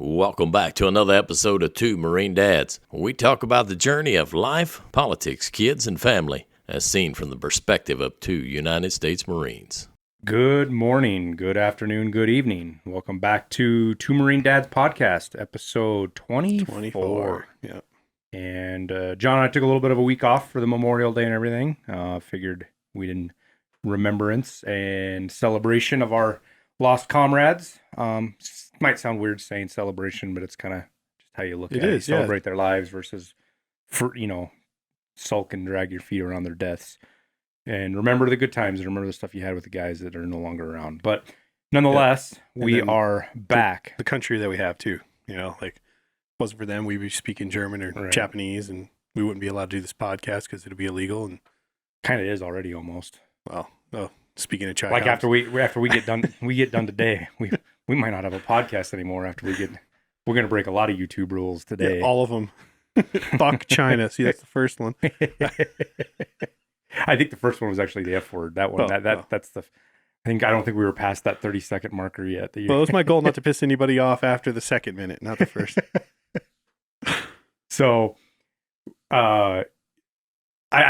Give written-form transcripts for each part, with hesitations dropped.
Welcome back to another episode of Two Marine Dads. We talk about the journey of life, politics, kids, and family, as seen from the perspective of two United States Marines. Good morning, good afternoon, good evening. Welcome back to Two Marine Dads podcast, episode 24. Yeah. And John and I took a little bit of a week off for the Memorial Day and everything. Figured we'd in remembrance and celebration of our lost comrades. Might sound weird saying celebration, but it's kind of just how you look at it. Celebrate their lives versus, sulk and drag your feet around their deaths. And remember the good times and remember the stuff you had with the guys that are no longer around. But nonetheless, we are back. The country that we have too, like if it wasn't for them, we'd be speaking German or Japanese, and we wouldn't be allowed to do this podcast because it'd be illegal. And kind of is already almost. Well, speaking of China, like after we get done, we get done today. We might not have a podcast anymore after we get. We're gonna break a lot of YouTube rules today. Yeah, all of them. Fuck China. See, that's the first one. I think the first one was actually the F word. That one. That's the. I don't think we were past that 30-second marker yet. Well, it was my goal not to piss anybody off after the second minute, not the first. So, I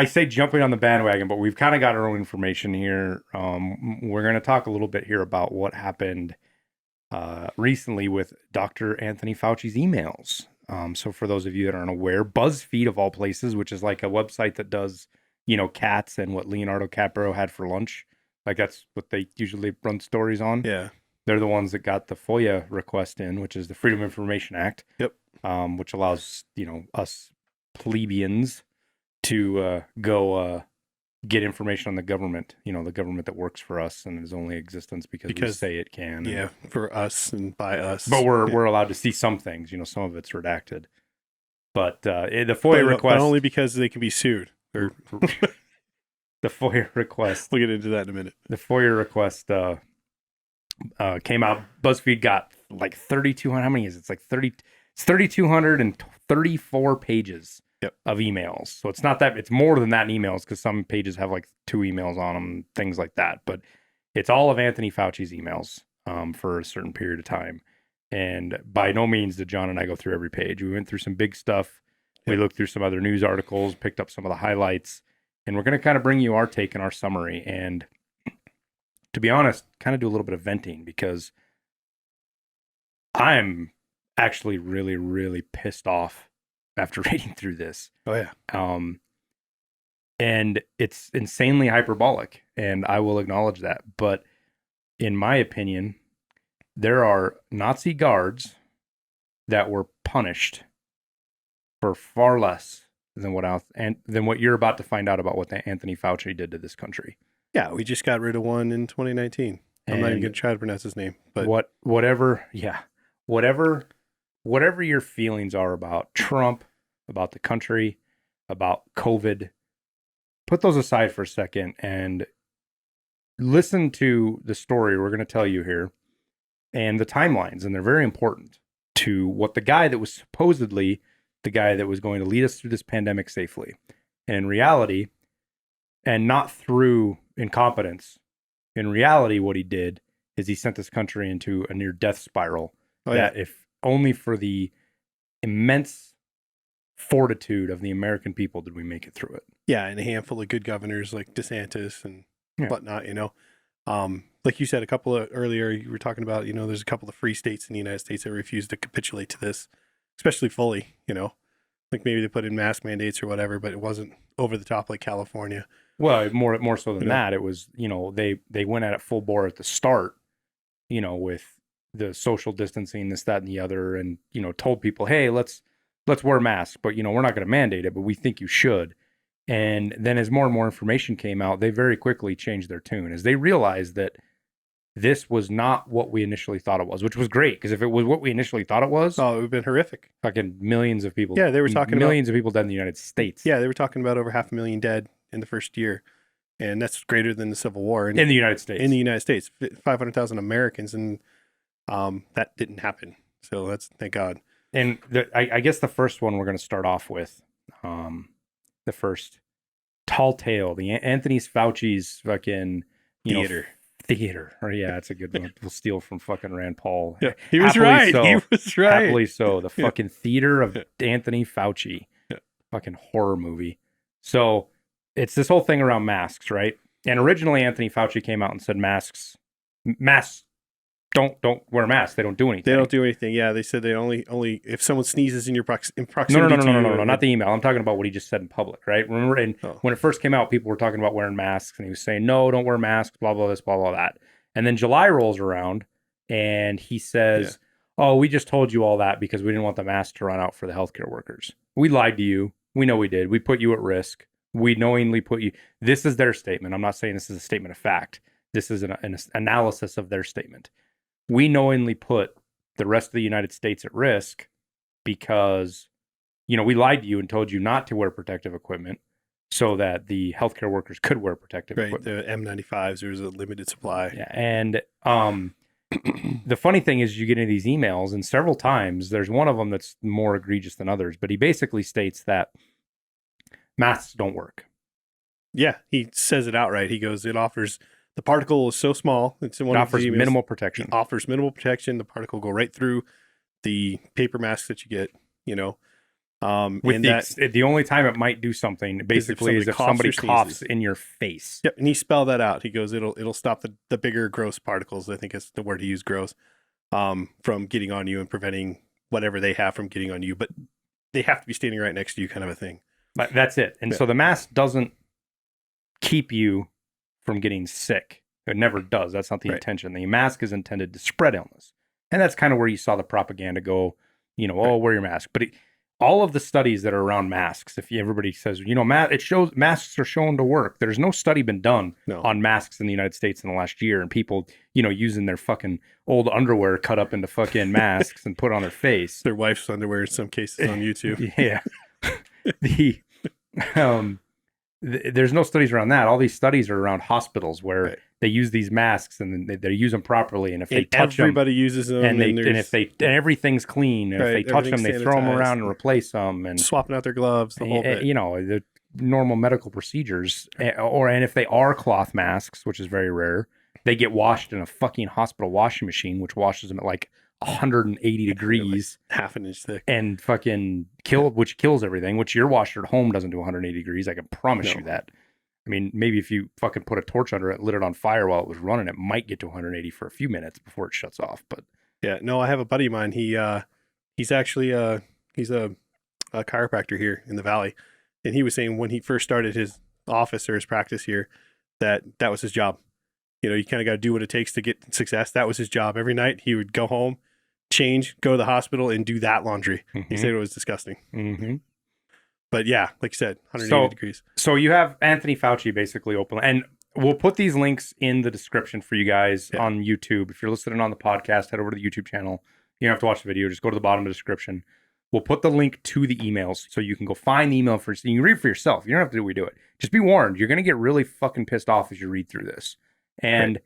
say jumping on the bandwagon, but we've kind of got our own information here. We're going to talk a little bit here about what happened recently with Dr. Anthony Fauci's emails. So for those of you that aren't aware, BuzzFeed of all places, which is like a website that does, cats and what Leonardo DiCaprio had for lunch. Like that's what they usually run stories on. Yeah. They're the ones that got the FOIA request in, which is the Freedom of Information Act. Yep. Which allows, us plebeians to go get information on the government, the government that works for us and is only in existence because we say it can. Yeah, for us and by us. But we're allowed to see some things, some of it's redacted. But the FOIA request... But only because they can be sued. The FOIA request... We'll get into that in a minute. The FOIA request came out. BuzzFeed got like 3,200... How many is it? It's like 30... It's 3,234 pages. Yep. Of emails. So it's not that, it's more than that in emails because some pages have like 2 emails on them, things like that. But it's all of Anthony Fauci's emails for a certain period of time. And by no means did John and I go through every page. We went through some big stuff. We looked through some other news articles, picked up some of the highlights, and we're going to kind of bring you our take and our summary. And to be honest, kind of do a little bit of venting because I'm actually really, really pissed off after reading through this. Oh yeah. And it's insanely hyperbolic, and I will acknowledge that. But in my opinion, there are Nazi guards that were punished for far less than what you're about to find out about what Anthony Fauci did to this country. Yeah, we just got rid of one in 2019. I'm not even going to try to pronounce his name, but whatever your feelings are about Trump, about the country, about COVID, put those aside for a second and listen to the story we're going to tell you here and the timelines. And they're very important to what the guy that was supposedly the guy that was going to lead us through this pandemic safely. And in reality, and not through incompetence, in reality, what he did is he sent this country into a near death spiral if only for the immense fortitude of the American people did we make it through it. Yeah, and a handful of good governors like DeSantis and whatnot, like you said earlier, you were talking about, there's a couple of free states in the United States that refused to capitulate to this, especially fully, like maybe they put in mask mandates or whatever, but it wasn't over the top like California. Well, more so than that, it was, they went at it full bore at the start, with the social distancing, this, that, and the other, and, told people, hey, let's wear masks, but, we're not going to mandate it, but we think you should. And then as more and more information came out, they very quickly changed their tune as they realized that this was not what we initially thought it was, which was great. Because if it was what we initially thought it was, it would have been horrific. Fucking millions of people. Yeah, they were talking millions of people dead in the United States. Yeah, they were talking about over 500,000 dead in the first year. And that's greater than the Civil War. In the United States. In the United States. 500,000 Americans. And that didn't happen. So thank God. And I guess the first one we're going to start off with, the first tall tale, the Anthony Fauci's fucking, theater. theater. Or yeah, it's a good one. We'll steal from fucking Rand Paul. Yeah, he was Happily right. so. He was right. Happily so. The fucking theater of Yeah. Anthony Fauci. Yeah. Fucking horror movie. So it's this whole thing around masks, right? And originally Anthony Fauci came out and said masks don't wear masks. They don't do anything. They don't do anything. Yeah, they said they only if someone sneezes in your proximity No, to you. no, not the email. I'm talking about what he just said in public, right? Remember, and when it first came out, people were talking about wearing masks, and he was saying, no, don't wear masks, blah, blah, this, blah, blah, that. And then July rolls around, and he says, oh, we just told you all that because we didn't want the mask to run out for the healthcare workers. We lied to you. We know we did. We put you at risk. We knowingly put you. This is their statement. I'm not saying this is a statement of fact. This is an analysis of their statement. We knowingly put the rest of the United States at risk because, we lied to you and told you not to wear protective equipment so that the healthcare workers could wear protective equipment. The M95s, there was a limited supply. Yeah, and the funny thing is you get into these emails, and several times there's one of them that's more egregious than others, but he basically states that masks don't work. Yeah, he says it outright. He goes, the particle is so small. It offers minimal protection. It offers minimal protection. The particle go right through the paper mask that you get, the only time it might do something basically is if somebody coughs in your face. Yep, and he spelled that out. He goes, it'll stop the bigger gross particles. I think is the word he used, gross, from getting on you and preventing whatever they have from getting on you. But they have to be standing right next to you, kind of a thing. But that's it. And so the mask doesn't keep you from getting sick. It never does. That's not the intention. The mask is intended to spread illness. And that's kind of where you saw the propaganda go, wear your mask. But all of the studies that are around masks, if everybody says, it shows masks are shown to work. There's no study been done on masks in the United States in the last year, and people, using their fucking old underwear cut up into fucking masks and put on their face. Their wife's underwear in some cases on YouTube. Yeah. There's no studies around that. All these studies are around hospitals where they use these masks and they use them properly. And if they touch them, everybody uses them. And everything's clean. And if they touch them, they throw them around and replace them and swapping out their gloves. The whole bit. The normal medical procedures. And if they are cloth masks, which is very rare, they get washed in a fucking hospital washing machine, which washes them at like 180 degrees, like half an inch thick, and fucking which kills everything, which your washer at home doesn't do 180 degrees. I can promise you that. I mean, maybe if you fucking put a torch under it, lit it on fire while it was running, it might get to 180 for a few minutes before it shuts off. But yeah, no, I have a buddy of mine. He's actually he's a chiropractor here in the Valley, and he was saying when he first started his office or his practice here, that was his job. You kind of got to do what it takes to get success. That was his job. Every night he would go home, change, go to the hospital, and do that laundry. Mm-hmm. He said it was disgusting. Mm-hmm. But yeah, like you said, 180 degrees. So you have Anthony Fauci basically open, and we'll put these links in the description for you guys on YouTube. If you're listening on the podcast, head over to the YouTube channel. You don't have to watch the video. Just go to the bottom of the description. We'll put the link to the emails so you can go find the email first. You can read for yourself. You don't have to do what we do it. Just be warned. You're going to get really fucking pissed off as you read through this. And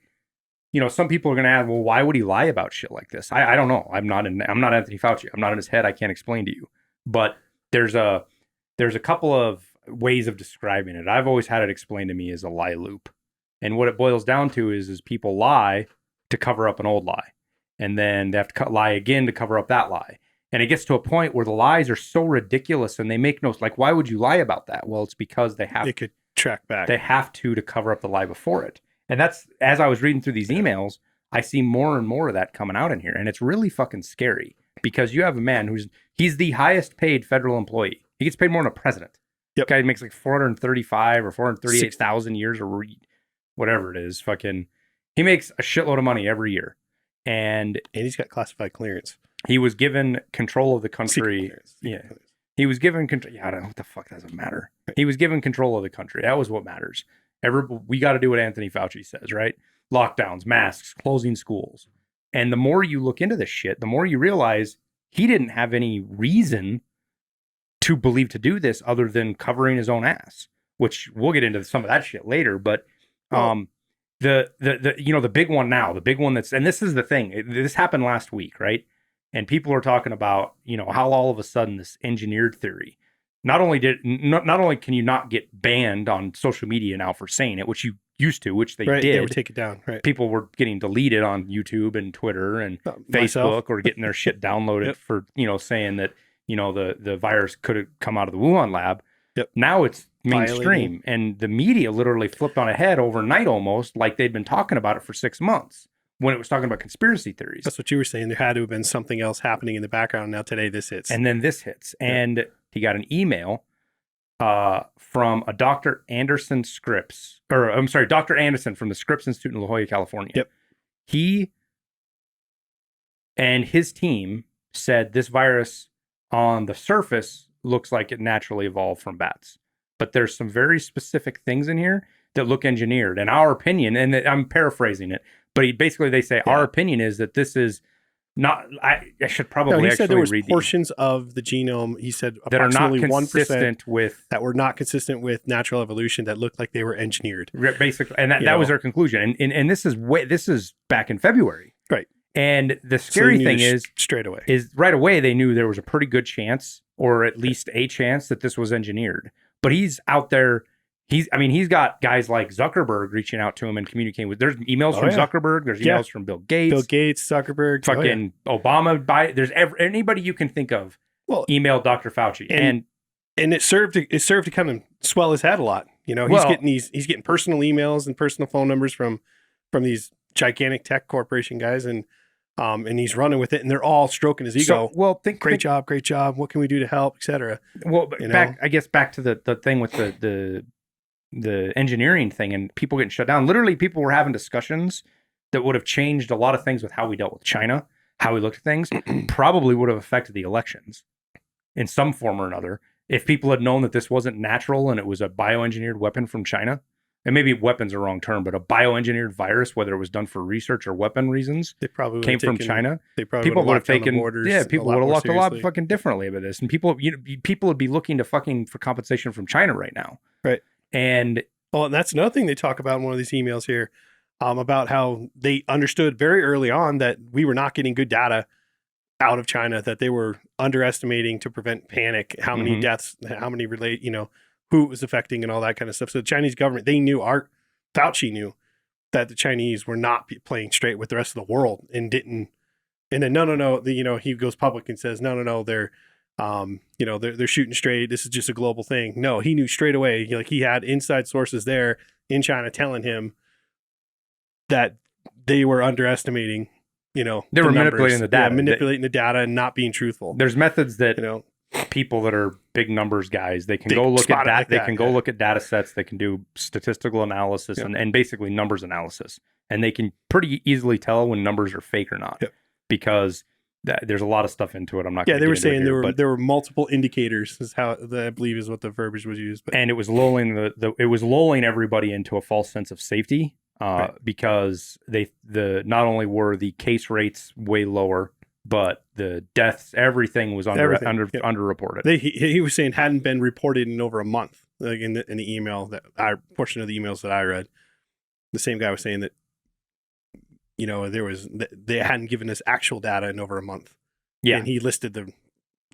some people are going to ask, well, why would he lie about shit like this? I don't know. I'm not Anthony Fauci. I'm not in his head. I can't explain to you. But there's a couple of ways of describing it. I've always had it explained to me as a lie loop. And what it boils down to is people lie to cover up an old lie. And then they have to lie again to cover up that lie. And it gets to a point where the lies are so ridiculous and they make no, like, why would you lie about that? Well, it's because they could track back. They have to cover up the lie before it. And that's, as I was reading through these emails, I see more and more of that coming out in here. And it's really fucking scary because you have a man he's the highest paid federal employee. He gets paid more than a president. Yep. The guy makes like 435 or 438,000 years or whatever it is. Fucking, he makes a shitload of money every year. And he's got classified clearance. He was given control of the country. Secret clearance. He was given control. Yeah, I don't know what the fuck doesn't matter. He was given control of the country. That was what matters. We got to do what Anthony Fauci says, right? Lockdowns, masks, closing schools. And the more you look into this shit, the more you realize he didn't have any reason to believe to do this other than covering his own ass, which we'll get into some of that shit later. But the big one now, the big one and this is the thing, this happened last week, right? And people are talking about, how all of a sudden this engineered theory, not only can you not get banned on social media now for saying it, which you used to, which they did. They would take it down. Right. People were getting deleted on YouTube and Twitter and Facebook or getting their shit downloaded for, saying that, the virus could have come out of the Wuhan lab. Yep. Now it's mainstream, and the media literally flipped on a head overnight, almost like they'd been talking about it for 6 months when it was talking about conspiracy theories. That's what you were saying. There had to have been something else happening in the background. Now today this hits. And then this hits. Yep. And he got an email from a Dr. Anderson Dr. Anderson from the Scripps Institute in La Jolla, California. Yep. He and his team said this virus on the surface looks like it naturally evolved from bats. But there's some very specific things in here that look engineered. And our opinion, and I'm paraphrasing it, but they say our opinion is that this is not. I should probably he said there was read portions of the genome. He said that are not approximately consistent 1% with that were not consistent with natural evolution, that looked like they were engineered. Basically, and that was their conclusion. And this is back in February, right? And the scary thing is right away they knew there was a pretty good chance, or at least a chance, that this was engineered. But he's out there. He's got guys like Zuckerberg reaching out to him and communicating with. There's emails from Zuckerberg. There's emails from Bill Gates, Zuckerberg, fucking Obama. There's anybody you can think of. Well, email Dr. Fauci, and it served to kind of swell his head a lot. He's getting personal emails and personal phone numbers from these gigantic tech corporation guys, and he's running with it, and they're all stroking his ego. Great job. What can we do to help, etc. Well, back to the thing with the engineering thing and people getting shut down. Literally, people were having discussions that would have changed a lot of things with how we dealt with China, how we looked at things. Probably would have affected the elections in some form or another if people had known that this wasn't natural and it was a bioengineered weapon from China. And maybe weapon's a wrong term, but a bioengineered virus, whether it was done for research or weapon reasons, they probably came from China. They probably people would have taken borders. People would have looked a lot fucking differently about this, and people would be looking to for compensation from China right now, right? And that's another thing they talk about in one of these emails here, about how they understood very early on that we were not getting good data out of China, that they were underestimating to prevent panic, how many deaths, how many who it was affecting and all that kind of stuff. So the Chinese government, Fauci knew that the Chinese were not playing straight with the rest of the world, and then he goes public and says, no, they're shooting straight. This is just a global thing. No, he knew straight away. He had inside sources there in China telling him that they were underestimating, they were manipulating the data. Manipulating the data and not being truthful. There's methods that, people that are big numbers guys, they can go look at that. They can go look at data sets. They can do statistical analysis and basically numbers analysis. And they can pretty easily tell when numbers are fake or not, because there's a lot of stuff into it. I'm not. They were saying there were multiple indicators, is how I believe is what the verbiage was used. And it was lulling everybody into a false sense of safety, because not only were the case rates way lower, but the deaths, everything was underreported. He was saying hadn't been reported in over a month. Like in the email portion of the emails that I read, the same guy was saying that they hadn't given us actual data in over a month. Yeah, and he listed the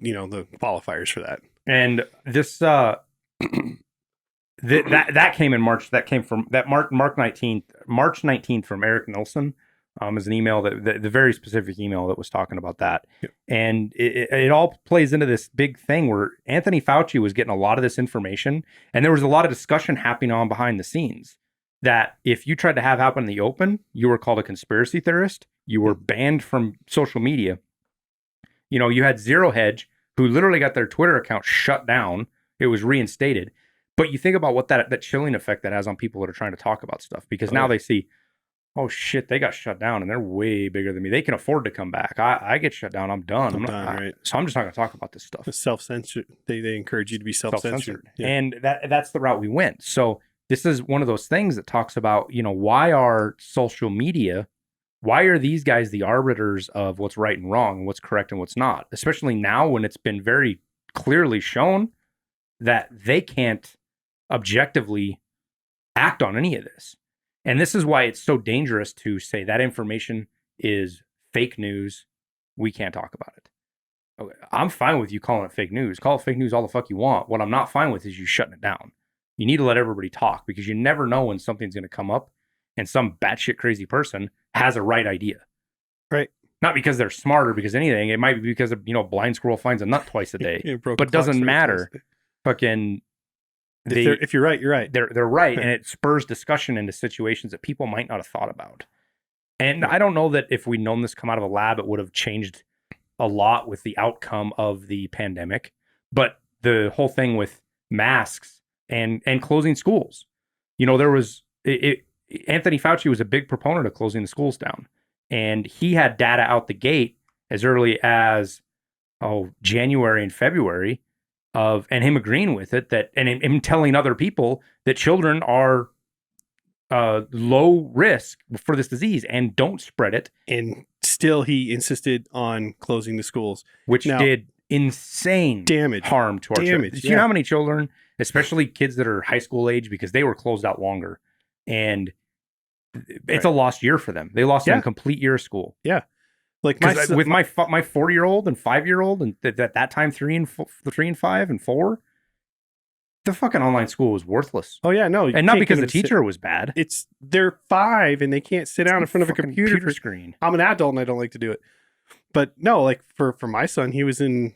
qualifiers for that. And this that came in March. That came from March 19th from Eric Nelson. Is an email the very specific email that was talking about that. Yep. And it all plays into this big thing where Anthony Fauci was getting a lot of this information, and there was a lot of discussion happening on behind the scenes that if you tried to have happen in the open, you were called a conspiracy theorist. You were banned from social media. You had Zero Hedge, who literally got their Twitter account shut down. It was reinstated. But you think about what that chilling effect that has on people that are trying to talk about stuff, because now they see, oh shit, they got shut down and they're way bigger than me. They can afford to come back. I get shut down, I'm done. Right. So I'm just not going to talk about this stuff. Self-censored. They encourage you to be self-censored. Yeah. And that's the route we went. So this is one of those things that talks about, why are social media, why are these guys the arbiters of what's right and wrong and what's correct and what's not? Especially now when it's been very clearly shown that they can't objectively act on any of this. And this is why it's so dangerous to say that information is fake news. We can't talk about it. I'm fine with you calling it fake news. Call it fake news all the fuck you want. What I'm not fine with is you shutting it down. You need to let everybody talk because you never know when something's going to come up and some batshit crazy person has a right idea. Right. Not because they're smart or because anything. It might be because of, blind squirrel finds a nut twice a day. But it doesn't matter. Fucking if you're right, you're right. They're right, and it spurs discussion into situations that people might not have thought about. And I don't know that if we'd known this come out of a lab, it would have changed a lot with the outcome of the pandemic. But the whole thing with masks and closing schools, there was Anthony Fauci was a big proponent of closing the schools down, and he had data out the gate as early as January and February and him agreeing with it, that and him telling other people that children are low risk for this disease and don't spread it. And still he insisted on closing the schools, which did insane harm to our children. Do you know how many children, especially kids that are high school age, because they were closed out longer, and it's a lost year for them. They lost a complete year of school. Yeah. Like with my 4-year-old and 5-year-old, and at that time 3 and 5 and 4, the fucking online school was worthless. Oh yeah, no, and not because the teacher was bad. They're 5 and they can't sit down in front of a computer screen. I'm an adult and I don't like to do it, but no, like for my son, he was in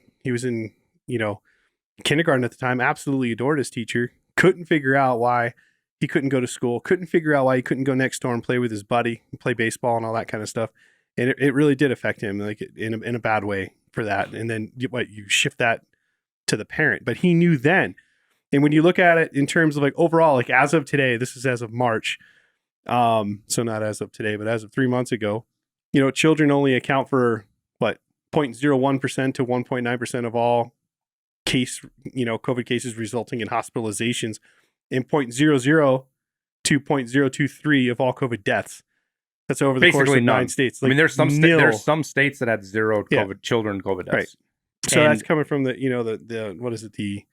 kindergarten at the time. Absolutely adored his teacher. Couldn't figure out why he couldn't go to school. Couldn't figure out why he couldn't go next door and play with his buddy and play baseball and all that kind of stuff. And it really did affect him, like in a bad way for that. And then you shift that to the parent, but he knew then. And when you look at it in terms of like overall, like as of today, this is as of March. So not as of today, but as of 3 months ago, children only account for 0.01% to 1.9% of all COVID cases resulting in hospitalizations, and 0.00 to 0.023 of all COVID deaths. That's over the course of 9 states. Like, there's some states that had 0 COVID children COVID deaths. Right. So that's coming from the what is it, the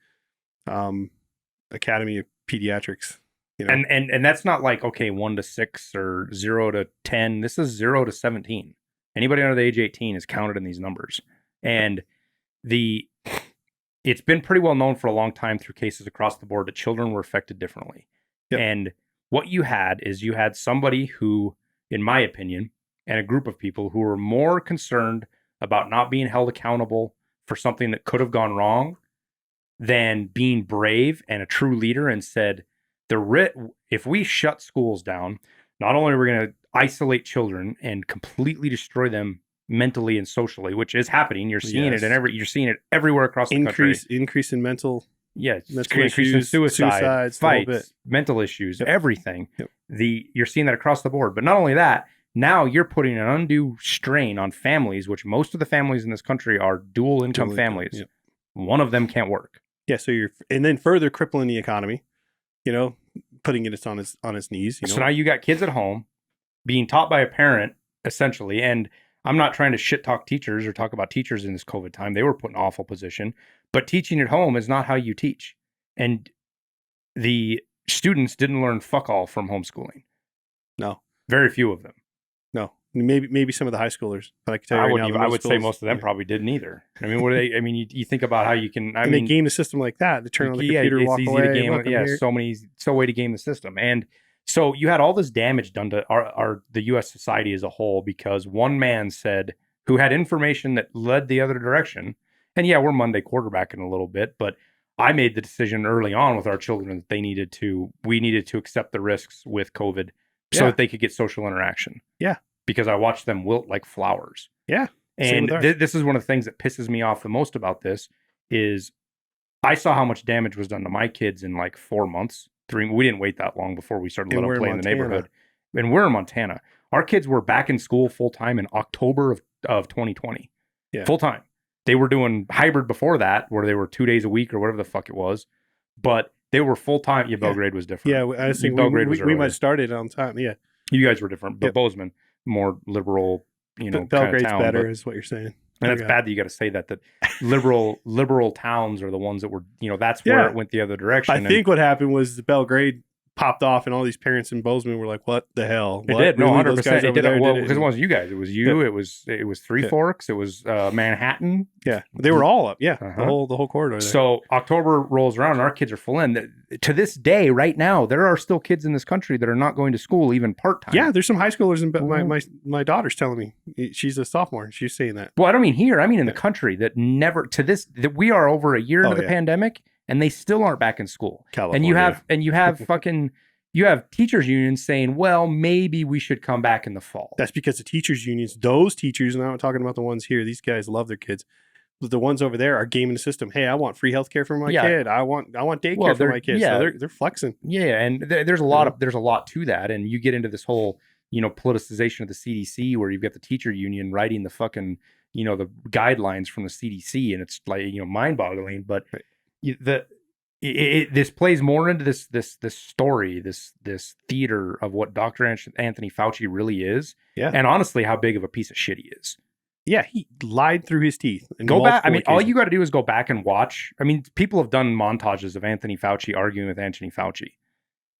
Academy of Pediatrics. And that's not like 1 to 6 or 0 to 10. This is 0 to 17. Anybody under the age 18 is counted in these numbers. And it's been pretty well known for a long time through cases across the board that children were affected differently. Yep. And what you had somebody who, in my opinion, and a group of people who were more concerned about not being held accountable for something that could have gone wrong than being brave and a true leader, and said, if we shut schools down, not only are we going to isolate children and completely destroy them mentally and socially, which is happening. You're seeing it you're seeing it everywhere across the country. Increase in mental increase in suicides, fights, mental issues, everything. Yep. You're seeing that across the board. But not only that, now you're putting an undue strain on families, which most of the families in this country are dual income families. Yep. One of them can't work. Yeah, so and then further crippling the economy, putting it on its knees. So now you got kids at home being taught by a parent, essentially. And I'm not trying to shit talk teachers or talk about teachers in this COVID time. They were put in an awful position. But teaching at home is not how you teach. And the students didn't learn fuck all from homeschooling. No. Very few of them. No. Maybe some of the high schoolers. But I can tell you I would say most of them probably didn't either. I mean, what are they? I mean, you think about how you can. They game the system like that. They turn on the computer, walk away. To game. So way to game the system. And so you had all this damage done to the U.S. society as a whole because one man said, who had information that led the other direction. And we're Monday quarterbacking a little bit, but I made the decision early on with our children that we needed to accept the risks with COVID so that they could get social interaction. Yeah. Because I watched them wilt like flowers. Yeah. And this is one of the things that pisses me off the most about this is I saw how much damage was done to my kids in like 4 months. We didn't wait that long before we started letting them play in the neighborhood. And we're in Montana. Our kids were back in school full time in October of 2020. Yeah. Full time. They were doing hybrid before that, where they were 2 days a week or whatever the fuck it was. But they were full time. Belgrade was different. Yeah, I think we might have started on time. Yeah. You guys were different. But Bozeman, more liberal, Belgrade's kind of town, better is what you're saying. And it's bad that you got to say that liberal towns are the ones that were, that's where it went the other direction. I think what happened was the Belgrade popped off, and all these parents in Bozeman were like, "What the hell?" It What? did. No, Really? 100%. Those guys It over did. there Well, did it? because it wasn't you guys. It was you. Yeah. It was Three Yeah. Forks. It was Manhattan. Yeah, they were all up. Yeah, Uh-huh. the whole corridor. There. So October rolls around and our kids are full in. To this day, right now, there are still kids in this country that are not going to school even part-time. Yeah, there's some high schoolers. Mhm. My daughter's telling me she's a sophomore. She's saying that. Well, I don't mean here. I mean in the country that never that we are over a year into the pandemic and they still aren't back in school. California. And you have fucking you have teachers unions saying, well, maybe we should come back in the fall. That's because the teachers unions, those teachers, and I'm not talking about the ones here. These guys love their kids. But the ones over there are gaming the system. Hey, I want free healthcare for my kid. I want daycare for my kid. Yeah. So they're flexing. Yeah, and there's a lot to that, and you get into this whole politicization of the CDC where you've got the teacher union writing the fucking the guidelines from the CDC, and it's like mind-boggling. But this plays more into this story, this theater of what Dr. Anthony Fauci really is, and honestly, how big of a piece of shit he is. Yeah, he lied through his teeth. Go back. I mean, all you got to do is go back and watch. I mean, people have done montages of Anthony Fauci arguing with Anthony Fauci,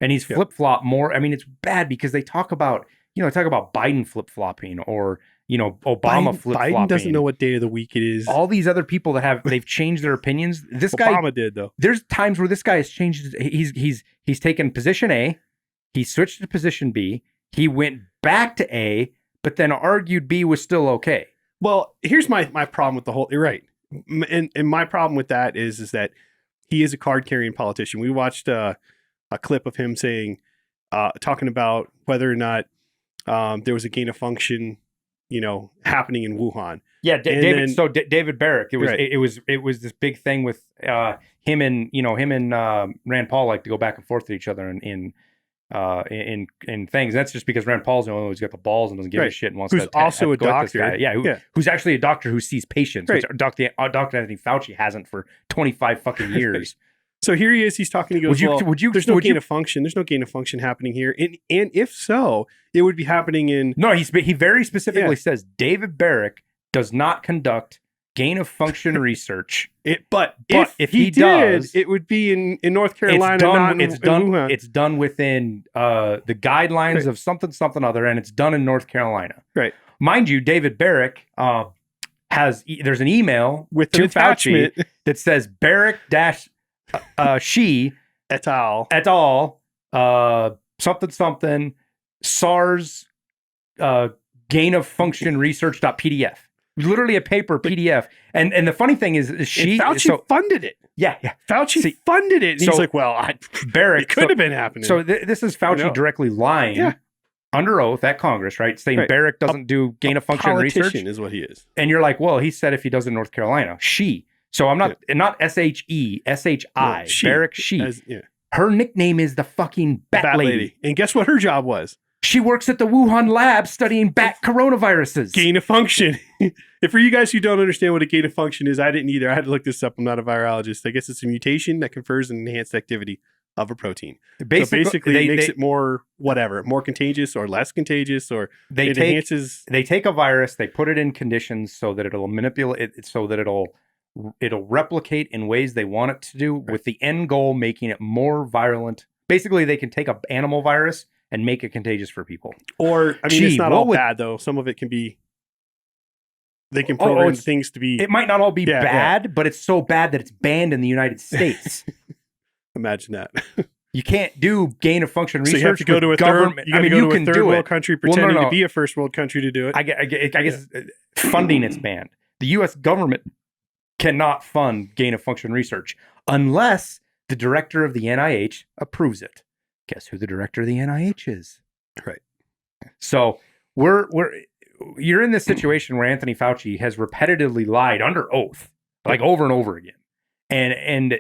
and he's flip-flop more. I mean, it's bad because they talk about Biden flip-flopping or Obama flip-flopping. Biden doesn't know what day of the week it is. All these other people they've changed their opinions. This Obama did though. There's times where this guy has changed. He's taken position A, he switched to position B, he went back to A, but then argued B was still okay. Well, here's my problem with the whole. You're right, and my problem with that is that he is a card-carrying politician. We watched a clip of him talking about whether or not there was a gain of function, happening in Wuhan. Yeah, David Barrick. It was this big thing with him and Rand Paul like to go back and forth with each other in things. That's just because Rand Paul's the only one who's got the balls and doesn't give a shit and wants who's to also a doctor. Who's actually a doctor who sees patients, which Dr. Anthony Fauci hasn't for 25 fucking years. So here he is. He's talking. He goes, "There's no gain of function. There's no gain of function happening here. And if so, it would be happening in." No, he very specifically says David Barrick does not conduct gain of function research. But if he does, it would be in North Carolina. It's done within the guidelines of something other, and it's done in North Carolina. Right. Mind you, David Barrick there's an email with to Fauci that says Barrick she et al. Something SARS gain of function research.pdf. Literally a paper PDF. And the funny thing is Fauci funded it. Yeah. Fauci funded it. And he's like, well, Barrick, it could have been happening. So this is Fauci directly lying under oath at Congress, right? Saying Barrick doesn't do gain of function research. Is what he is. And you're like, well, he said if he does in North Carolina, So I'm not SHE, SHI, Barrick she. Her nickname is the fucking Bat Lady. And guess what her job was? She works at the Wuhan Lab studying bat coronaviruses. Gain of function. And for you guys who don't understand what a gain of function is, I didn't either. I had to look this up. I'm not a virologist. I guess it's a mutation that confers an enhanced activity of a protein. Basically, it makes it more more contagious or less contagious, or enhances. They take a virus, they put it in conditions so that it'll manipulate it, so that it'll replicate in ways they want it to do, with the end goal making it more virulent. Basically, they can take an animal virus and make it contagious for people. Or, I mean, it's not all bad, though. Some of it can be... They can program things to be... It might not all be bad, but it's so bad that it's banned in the United States. Imagine that. You can't do gain of function research. So you have to go to a government. third world country pretending to be a first world country to do it. I guess funding it's banned. The U.S. government cannot fund gain of function research unless the director of the NIH approves it. Guess who the director of the NIH is? Right. So you're in this situation where Anthony Fauci has repetitively lied under oath, like over and over again. And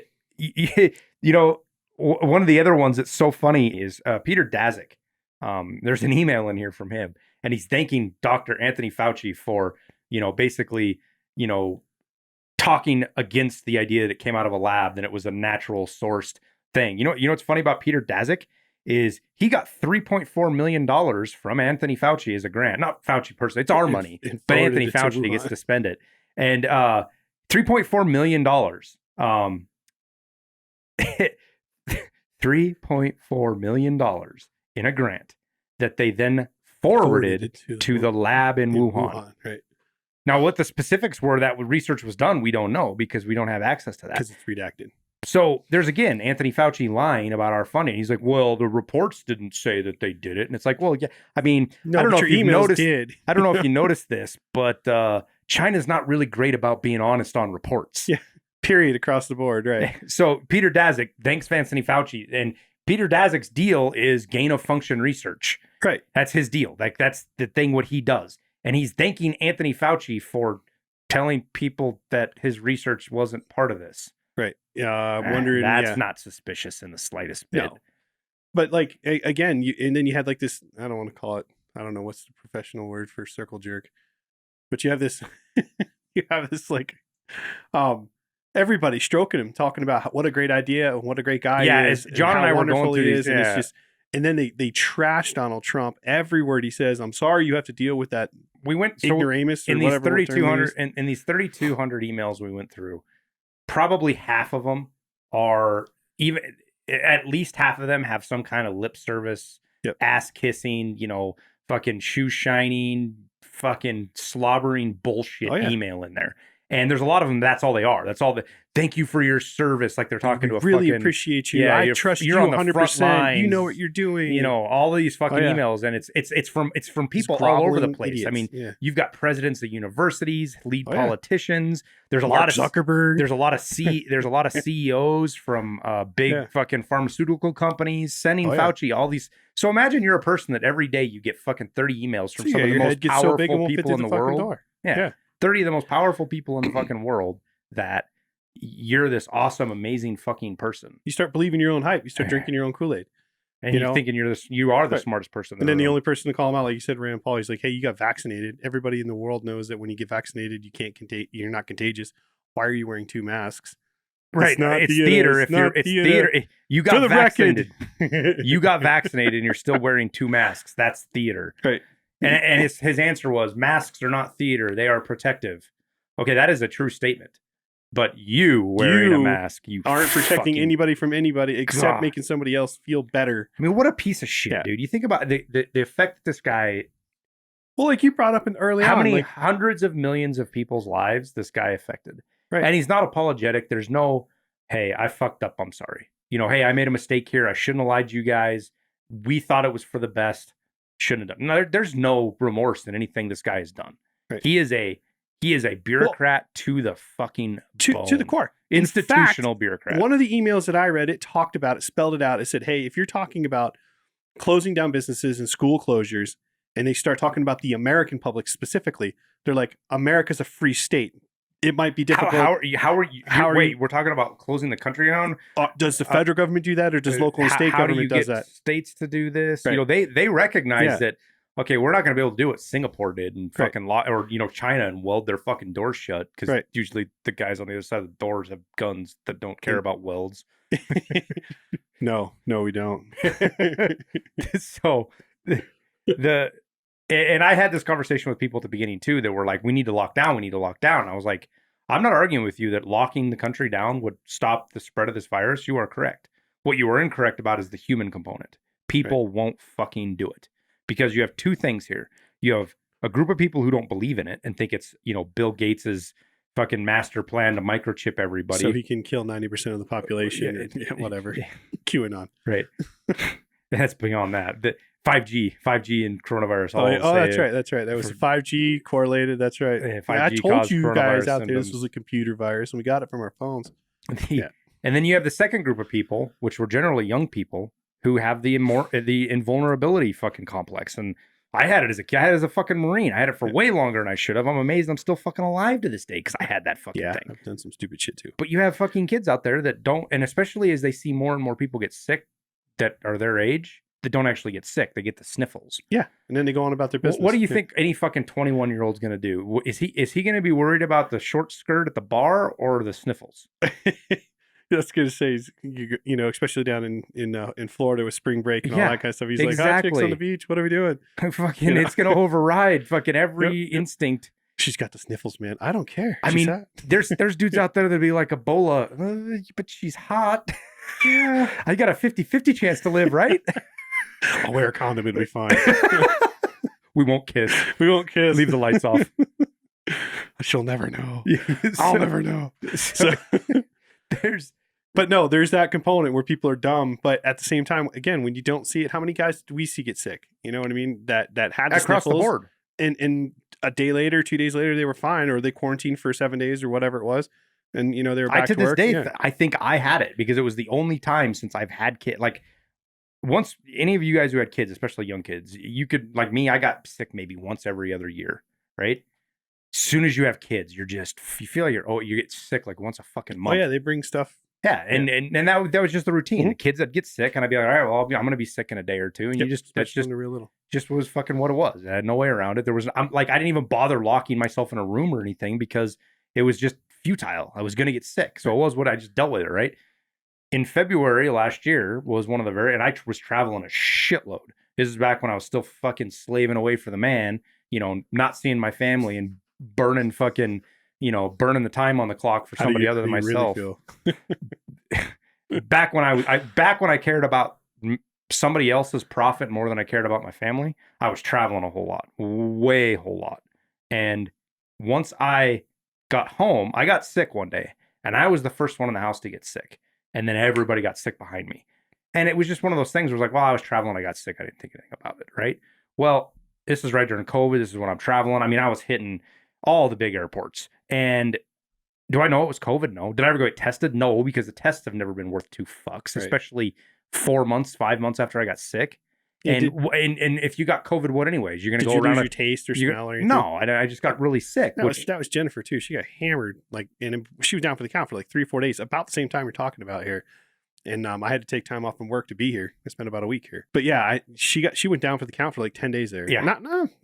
one of the other ones that's so funny is Peter Dazzak. There's an email in here from him, and he's thanking Dr. Anthony Fauci for, basically, talking against the idea that it came out of a lab, that it was a natural sourced thing. You know what's funny about Peter Dazzak is he got $3.4 million from Anthony Fauci as a grant. Not Fauci personally, it's our money, but Anthony Fauci gets to spend it. And $3.4 million. $3.4 million in a grant that they then forwarded to the lab in Wuhan. Right. Now, what the specifics were that research was done, we don't know because we don't have access to that. Because it's redacted. So there's, again, Anthony Fauci lying about our funding. He's like, well, the reports didn't say that they did it. And it's like, well, yeah, I mean, I don't know if you've noticed. I don't know if you noticed this, but China's not really great about being honest on reports. Yeah. Period, across the board, right? So Peter Dazzak thanks Anthony Fauci, and Peter Dazzak's deal is gain of function research. Right. That's his deal. Like, that's the thing, what he does. And he's thanking Anthony Fauci for telling people that his research wasn't part of this. Right. I'm wondering. That's not suspicious in the slightest bit. No. But like, again, and then you had like this, I don't want to call it, I don't know what's the professional word for circle jerk, but you have this, like, everybody stroking him, talking about what a great idea and what a great guy he is. John and I were going through these. And it's just, and then they trash Donald Trump. Every word he says, I'm sorry you have to deal with that. We went ignoramus or in whatever. These 3,200 in these 3,200 emails we went through. Probably half of them are even. At least half of them have some kind of lip service, ass kissing, fucking shoe shining, fucking slobbering bullshit email in there. And there's a lot of them. That's all they are. That's all. Thank you for your service. Like they're talking to a really fucking, appreciate you. I trust you 100%. You know what you're doing. All these fucking emails, and it's from people all over the place. Idiots. I mean, you've got presidents of universities, lead politicians. There's a lot of Zuckerberg. There's a lot of CEOs from big fucking pharmaceutical companies sending Fauci all these. So imagine you're a person that every day you get fucking 30 emails from some of the most powerful people in the world. Yeah. 30 of the most powerful people in the fucking world that you're this awesome, amazing fucking person. You start believing your own hype. You start drinking your own Kool-Aid. And you're thinking you are the smartest person. And then the only person to call him out, like you said, Rand Paul, he's like, hey, you got vaccinated. Everybody in the world knows that when you get vaccinated, you're not contagious. Why are you wearing 2 masks? Right. It's theater. It's theater. You got vaccinated. You got vaccinated and you're still wearing 2 masks. That's theater. Right. And his answer was, masks are not theater. They are protective. Okay, that is a true statement. But you wearing a mask, you aren't protecting anybody from anybody except making somebody else feel better. I mean, what a piece of shit, dude. You think about the effect that this guy... Well, like you brought up early how on. Many hundreds of millions of people's lives this guy affected. Right. And he's not apologetic. There's no, hey, I fucked up. I'm sorry. Hey, I made a mistake here. I shouldn't have lied to you guys. We thought it was for the best. Shouldn't have done. No, there's no remorse in anything this guy has done. Right. He is a bureaucrat to the fucking bone. To the core. Institutional bureaucrat. One of the emails that I read, it talked about it, spelled it out. It said, hey, if you're talking about closing down businesses and school closures, and they start talking about the American public specifically, they're like, America's a free state. It might be difficult. Wait, we're talking about closing the country down? Does the federal government do that, or does local and state government does that? States to do this? Right. They recognize that. Okay, we're not going to be able to do what Singapore did and fucking or China and weld their fucking doors shut because usually the guys on the other side of the doors have guns that don't care about welds. No, we don't. So and I had this conversation with people at the beginning too that were like, we need to lock down. I was like, I'm not arguing with you that locking the country down would stop the spread of this virus. You are correct. What you are incorrect about is the human component. People won't fucking do it because you have 2 things here. You have a group of people who don't believe in it and think it's, Bill Gates's fucking master plan to microchip everybody. So he can kill 90% of the population whatever. QAnon. Right. That's beyond that. The 5G and coronavirus. That's right. That was 5G correlated. That's right. 5G I told you guys out there symptoms. this was a computer virus, and we got it from our phones. And then you have the second group of people, which were generally young people, who have the invulnerability fucking complex. And I had it as a kid. I had it as a fucking Marine. I had it for way longer than I should have. I'm amazed I'm still fucking alive to this day because I had that fucking thing. I've done some stupid shit too. But you have fucking kids out there that don't, and especially as they see more and more people get sick that are their age, that don't actually get sick. They get the sniffles. Yeah. And then they go on about their business. What do you think any fucking 21-year-old's going to do? Is he going to be worried about the short skirt at the bar or the sniffles? That's going to say, especially down in Florida with spring break and all that kind of stuff. He's like, hot chicks on the beach. What are we doing? Fucking, it's going to override fucking every instinct. She's got the sniffles, man. I don't care. I mean, there's dudes out there that be like Ebola, but she's hot. Yeah, I got a 50-50 chance to live, right? I'll wear a condom, it'll be fine. We won't kiss. We won't kiss. Leave the lights off. She'll never know. So- I'll never know. So, But no, there's that component where people are dumb. But at the same time, again, when you don't see it, how many guys do we see get sick? You know what I mean? That had the across the sniffles, board. and a day later, 2 days later, they were fine, or they quarantined for 7 days or whatever it was, and they were back To to this work. day, Yeah. I think I had it because it was the only time since I've had kids. Like, once any of you guys who had kids, especially young kids, you could, like me, I got sick maybe once every other year, right? As soon as you have kids, you feel like you get sick like once a fucking month. Oh yeah, they bring stuff. Yeah, and that was just the routine. Mm-hmm. The kids that get sick, and I'd be like, all right, well, I'm going to be sick in a day or two, and Yep, that's just when they're real little. Just was fucking what it was. I had no way around it. I didn't even bother locking myself in a room or anything because it was just futile. I was going to get sick, so it was what I just dealt with it. Right. In February last year was one of the and I was traveling a shitload. This is back when I was still fucking slaving away for the man, not seeing my family and burning fucking, burning the time on the clock for somebody other than myself. Really back when I cared about somebody else's profit more than I cared about my family, I was traveling a whole lot. And once I got home, I got sick one day, and I was the first one in the house to get sick. And then everybody got sick behind me. And it was just one of those things where it was like, well, I was traveling, I got sick, I didn't think anything about it, right? Well, this is right during COVID. This is when I'm traveling. I mean, I was hitting all the big airports. And do I know it was COVID? No. Did I ever go get tested? No, because the tests have never been worth two fucks, Right. especially 4 months, 5 months after I got sick. Yeah, and if you got COVID, what anyways? You're going to Did go you around lose your taste or smell or anything? No, I just got really sick. That was Jennifer too. She got hammered, and she was down for the count for like 3 or 4 days, about the same time we're talking about here. And I had to take time off from work to be here. I spent about a week here. But yeah, she went down for the count for like 10 days there. Yeah.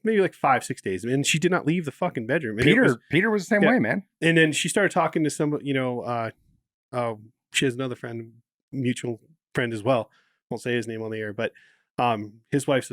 Maybe like 5-6 days. And she did not leave the fucking bedroom. And Peter was the same way, man. And then she started talking to somebody, she has another friend, mutual friend as well. Won't say his name on the air, but his wife's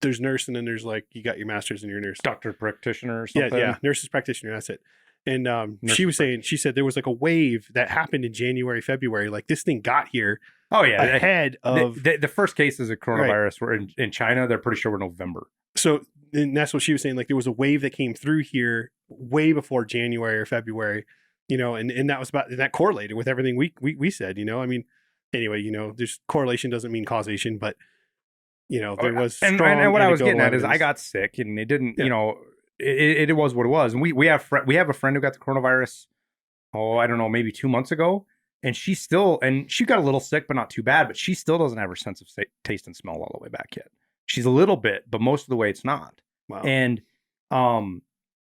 there's nurse, and then there's like, you got your master's and your nurse. Doctor practitioner or something. Yeah, nurse's practitioner, that's it. And she said there was like a wave that happened in January, February. Like this thing got here. Oh yeah, ahead of the first cases of coronavirus were in China. They're pretty sure were November. So and that's what she was saying. Like there was a wave that came through here way before January or February. And that was that correlated with everything we said. I mean, anyway, there's correlation doesn't mean causation, but there was strong. And what I was getting at is evidence. I got sick, and it didn't. It was what it was. And we have a friend who got the coronavirus. Oh, I don't know, maybe 2 months ago. And she got a little sick, but not too bad. But she still doesn't have her sense of taste and smell all the way back yet. She's a little bit, but most of the way it's not. Wow. And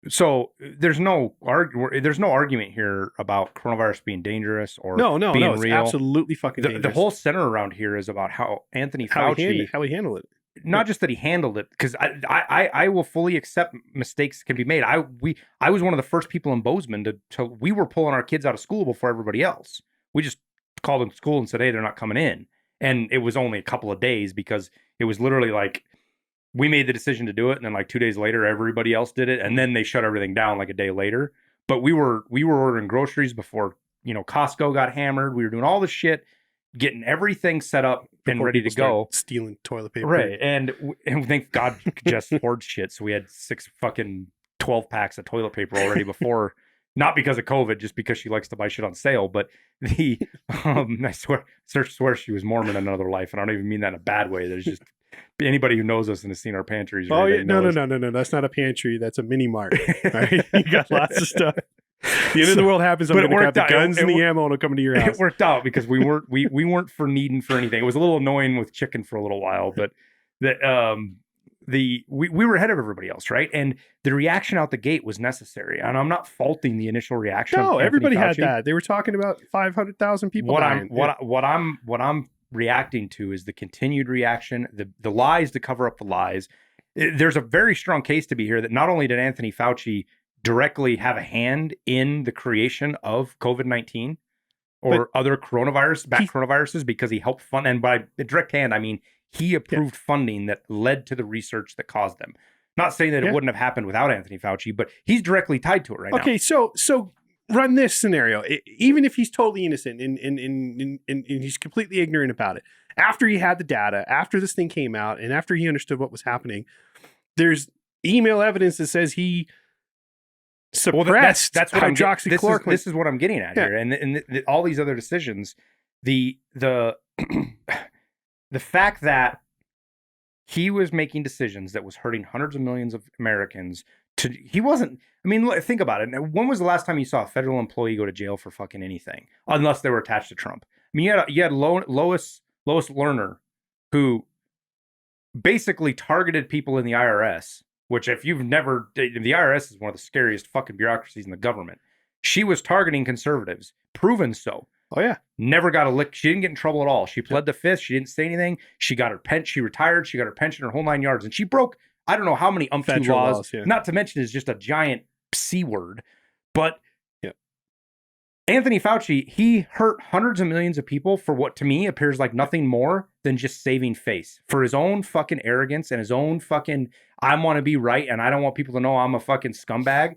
so there's no argument here about coronavirus being dangerous or no, being it's real. absolutely fucking dangerous. The whole center around here is about how Anthony Fauci, how he handled it. not just that he handled it, because I will fully accept mistakes can be made. I was one of the first people in Bozeman we were pulling our kids out of school before everybody else. We just called them school and said, hey, they're not coming in. And it was only a couple of days because it was literally like we made the decision to do it. And then like 2 days later, everybody else did it. And then they shut everything down like a day later. But we were ordering groceries before, Costco got hammered. We were doing all this shit, getting everything set up and ready to go. Stealing toilet paper. Right. And thank God we could just hoard shit. So we had 6 fucking 12 packs of toilet paper already before, not because of COVID, just because she likes to buy shit on sale. But I swear she was Mormon in another life. And I don't even mean that in a bad way. There's just anybody who knows us and has seen our pantries. Oh yeah. No. That's not a pantry. That's a mini mart. Right? You got lots of stuff. The end of the world happens. I'm going to grab the guns and the ammo and I'll come to your house. It worked out because we weren't needing for anything. It was a little annoying with chicken for a little while, but we were ahead of everybody else, right? And the reaction out the gate was necessary. And I'm not faulting the initial reaction. No, everybody Fauci. had that. They were talking about 500,000 people. What I'm reacting to is the continued reaction, the lies to cover up the lies. There's a very strong case to be here that not only did Anthony Fauci directly have a hand in the creation of COVID-19 or other coronaviruses because he helped fund, and by a direct hand, I mean, he approved funding that led to the research that caused them. Not saying that it wouldn't have happened without Anthony Fauci, but he's directly tied to it right now. Okay, so run this scenario. Even if he's totally innocent and he's completely ignorant about it, after he had the data, after this thing came out, and after he understood what was happening, there's email evidence that says he suppressed that's what hydroxychloroquine. This is what I'm getting at here, and all these other decisions. The fact that he was making decisions that was hurting hundreds of millions of Americans. He wasn't. I mean, think about it. When was the last time you saw a federal employee go to jail for fucking anything, unless they were attached to Trump? I mean, you had Lois Lerner, who basically targeted people in the IRS. Which, if you've never, the IRS is one of the scariest fucking bureaucracies in the government. She was targeting conservatives, proven so. Oh yeah, never got a lick. She didn't get in trouble at all. She pled the fifth. She didn't say anything. She got her pension. She retired. She got her pension, her whole 9 yards, and she broke I don't know how many laws. Yeah. Not to mention, is just a giant C word. But Anthony Fauci, he hurt hundreds of millions of people for what to me appears like nothing more than just saving face, for his own fucking arrogance and his own fucking, I want to be right and I don't want people to know I'm a fucking scumbag.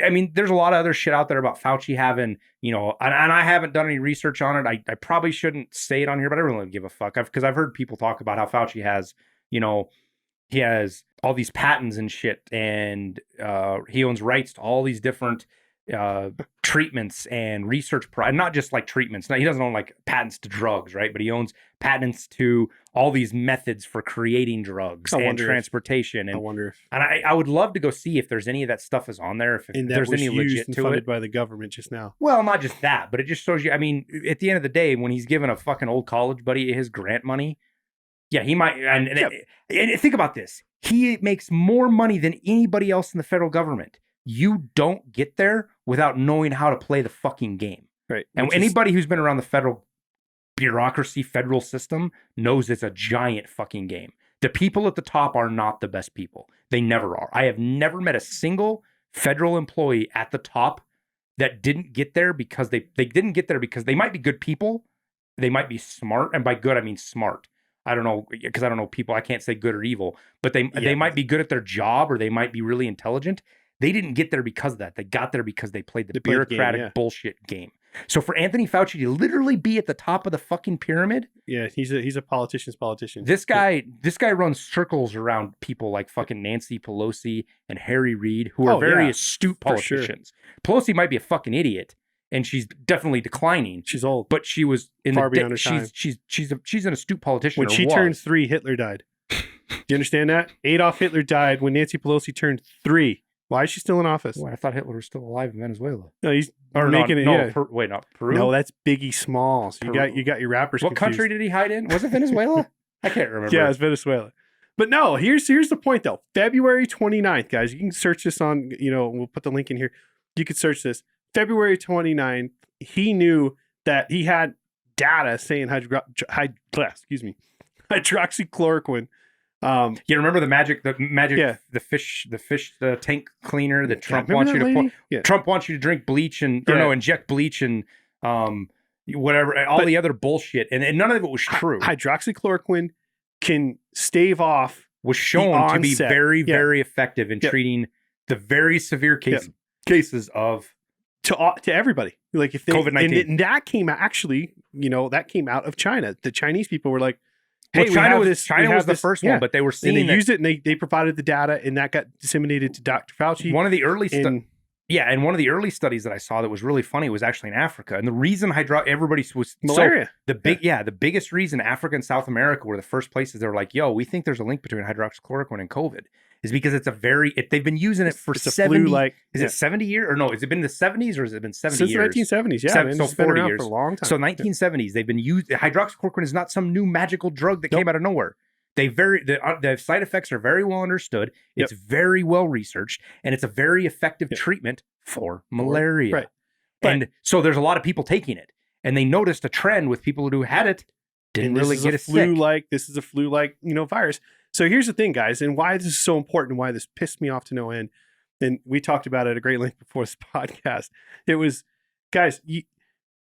I mean, there's a lot of other shit out there about Fauci having, and I haven't done any research on it. I probably shouldn't say it on here, but I really don't give a fuck. Because I've heard people talk about how Fauci has, he has all these patents and shit, and he owns rights to all these different treatments and research, not just like treatments. Now, he doesn't own like patents to drugs, right? But he owns patents to all these methods for creating drugs and transportation. And I would love to go see if there's any of that stuff is on there. If there's any legit to funded it by the government just now. Well, not just that, but it just shows you. I mean, at the end of the day, when he's giving a fucking old college buddy his grant money, he might. And think about this: he makes more money than anybody else in the federal government. You don't get there without knowing how to play the fucking game. Right. And anybody who's been around the federal bureaucracy, federal system, knows it's a giant fucking game. The people at the top are not the best people. They never are. I have never met a single federal employee at the top that didn't get there because they didn't get there because they might be good people. They might be smart. And by good, I mean smart. I don't know, because I don't know people. I can't say good or evil, but they might be good at their job, or they might be really intelligent. They didn't get there because of that. They got there because they played the bureaucratic bullshit game. So for Anthony Fauci to literally be at the top of the fucking pyramid, he's a politician's politician. This guy runs circles around people like fucking Nancy Pelosi and Harry Reid, who are very astute politicians. Sure. Pelosi might be a fucking idiot, and she's definitely declining. She's old, but she was far beyond her time. She's an astute politician. When she turned 3, Hitler died. Do you understand that? Adolf Hitler died when Nancy Pelosi turned 3. Why is she still in office? Well, I thought Hitler was still alive in Venezuela. No, he's making it. No, not Peru. No, that's Biggie Smalls. So you got your rappers. What country did he hide in? Was it Venezuela? I can't remember. Yeah, it's Venezuela. But no, here's the point though. February 29th, guys. You can search this on. We'll put the link in here. You could search this. February 29th. He knew that he had data saying hydroxychloroquine. You remember the fish tank cleaner that Trump wants you to put. Trump wants you to drink bleach and inject bleach and whatever, all the other bullshit, and none of it was true. Hydroxychloroquine can stave off. Was shown to be very very effective in treating the very severe cases of to everybody. Like if COVID-19, and that came out of China. The Chinese people were like, hey, China was the first one, but they were seeing used it, and they provided the data, and that got disseminated to Dr. Fauci. One of the early studies that I saw that was really funny was actually in Africa, and the reason everybody was malaria. So the biggest reason Africa and South America were the first places they were like, "Yo, we think there's a link between hydroxychloroquine and COVID," is because it's they've been using it for 70. Is it 70 years or no? Has it been the 70s or has it been 70 years? Since the 1970s, yeah. So 40 years for a long time. So 1970s, they've been used. Hydroxychloroquine is not some new magical drug that came out of nowhere. The side effects are very well understood. It's very well researched, and it's a very effective treatment for malaria. Right. And so there's a lot of people taking it, and they noticed a trend with people who had it didn't really get sick. This is a flu-like, virus. So here's the thing, guys, and why this is so important and why this pissed me off to no end. And we talked about it at a great length before this podcast. It was, guys,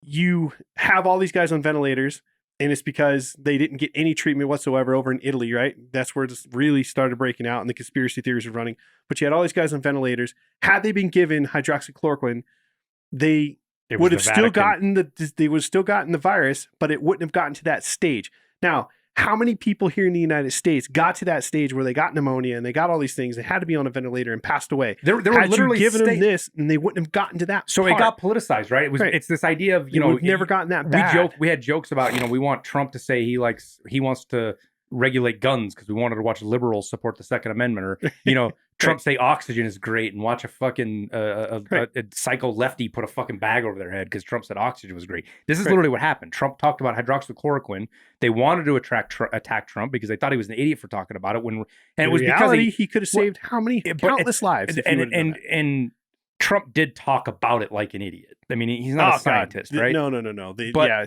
you have all these guys on ventilators, and it's because they didn't get any treatment whatsoever over in Italy, right? That's where this really started breaking out and the conspiracy theories were running. But you had all these guys on ventilators. Had they been given hydroxychloroquine, they It was would the have still Vatican. gotten the virus, but it wouldn't have gotten to that stage. Now, how many people here in the United States got to that stage where they got pneumonia and they got all these things, they had to be on a ventilator and passed away? There were Had literally you given them this, and they wouldn't have gotten to that. So part. it got politicized, right? It's this idea of, we've never gotten that bad. We had jokes about, we want Trump to say he wants to regulate guns because we wanted to watch liberals support the Second Amendment, or Trump say oxygen is great and watch a fucking a psycho lefty put a fucking bag over their head because Trump said oxygen was great. This is literally what happened. Trump talked about hydroxychloroquine. They wanted to attack Trump because they thought he was an idiot for talking about it. It was reality, because he could have saved how many countless lives. And Trump did talk about it like an idiot. I mean, he's not a scientist, right? No.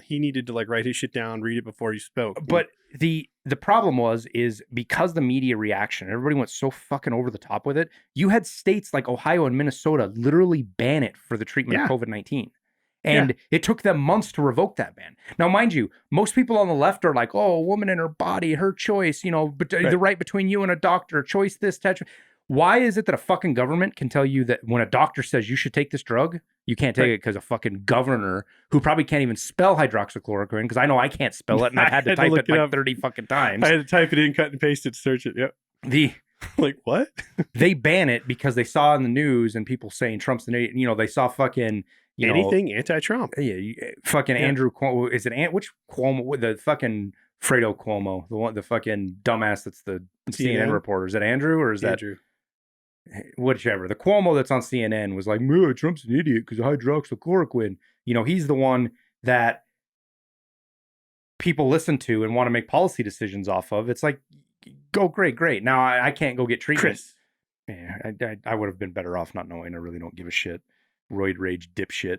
He needed to write his shit down, read it before he spoke. But the problem is because the media reaction, everybody went so fucking over the top with it. You had states like Ohio and Minnesota literally ban it for the treatment of COVID-19. And it took them months to revoke that ban. Now, mind you, most people on the left are like, oh, a woman and her body, her choice, but the right between you and a doctor, choice this, that. Why is it that a fucking government can tell you that when a doctor says you should take this drug, you can't take it because a fucking governor who probably can't even spell hydroxychloroquine, because I know I can't spell it and I've had to type it like 30 fucking times. I had to type it in, cut and paste it, search it. Yep. Like, what? They ban it because they saw in the news and people saying Trump's an idiot. They saw fucking anything anti-Trump. Yeah, fucking Andrew Cuomo. Is it which Cuomo? The fucking Fredo Cuomo, the fucking dumbass that's the CNN reporter. Is it Andrew or is Andrew? Whichever. The Cuomo that's on CNN was like, Trump's an idiot because of hydroxychloroquine. He's the one that people listen to and want to make policy decisions off of. It's like, go great. Now I can't go get treatment. Chris. Yeah, I would have been better off not knowing. I really don't give a shit. Roid rage dipshit.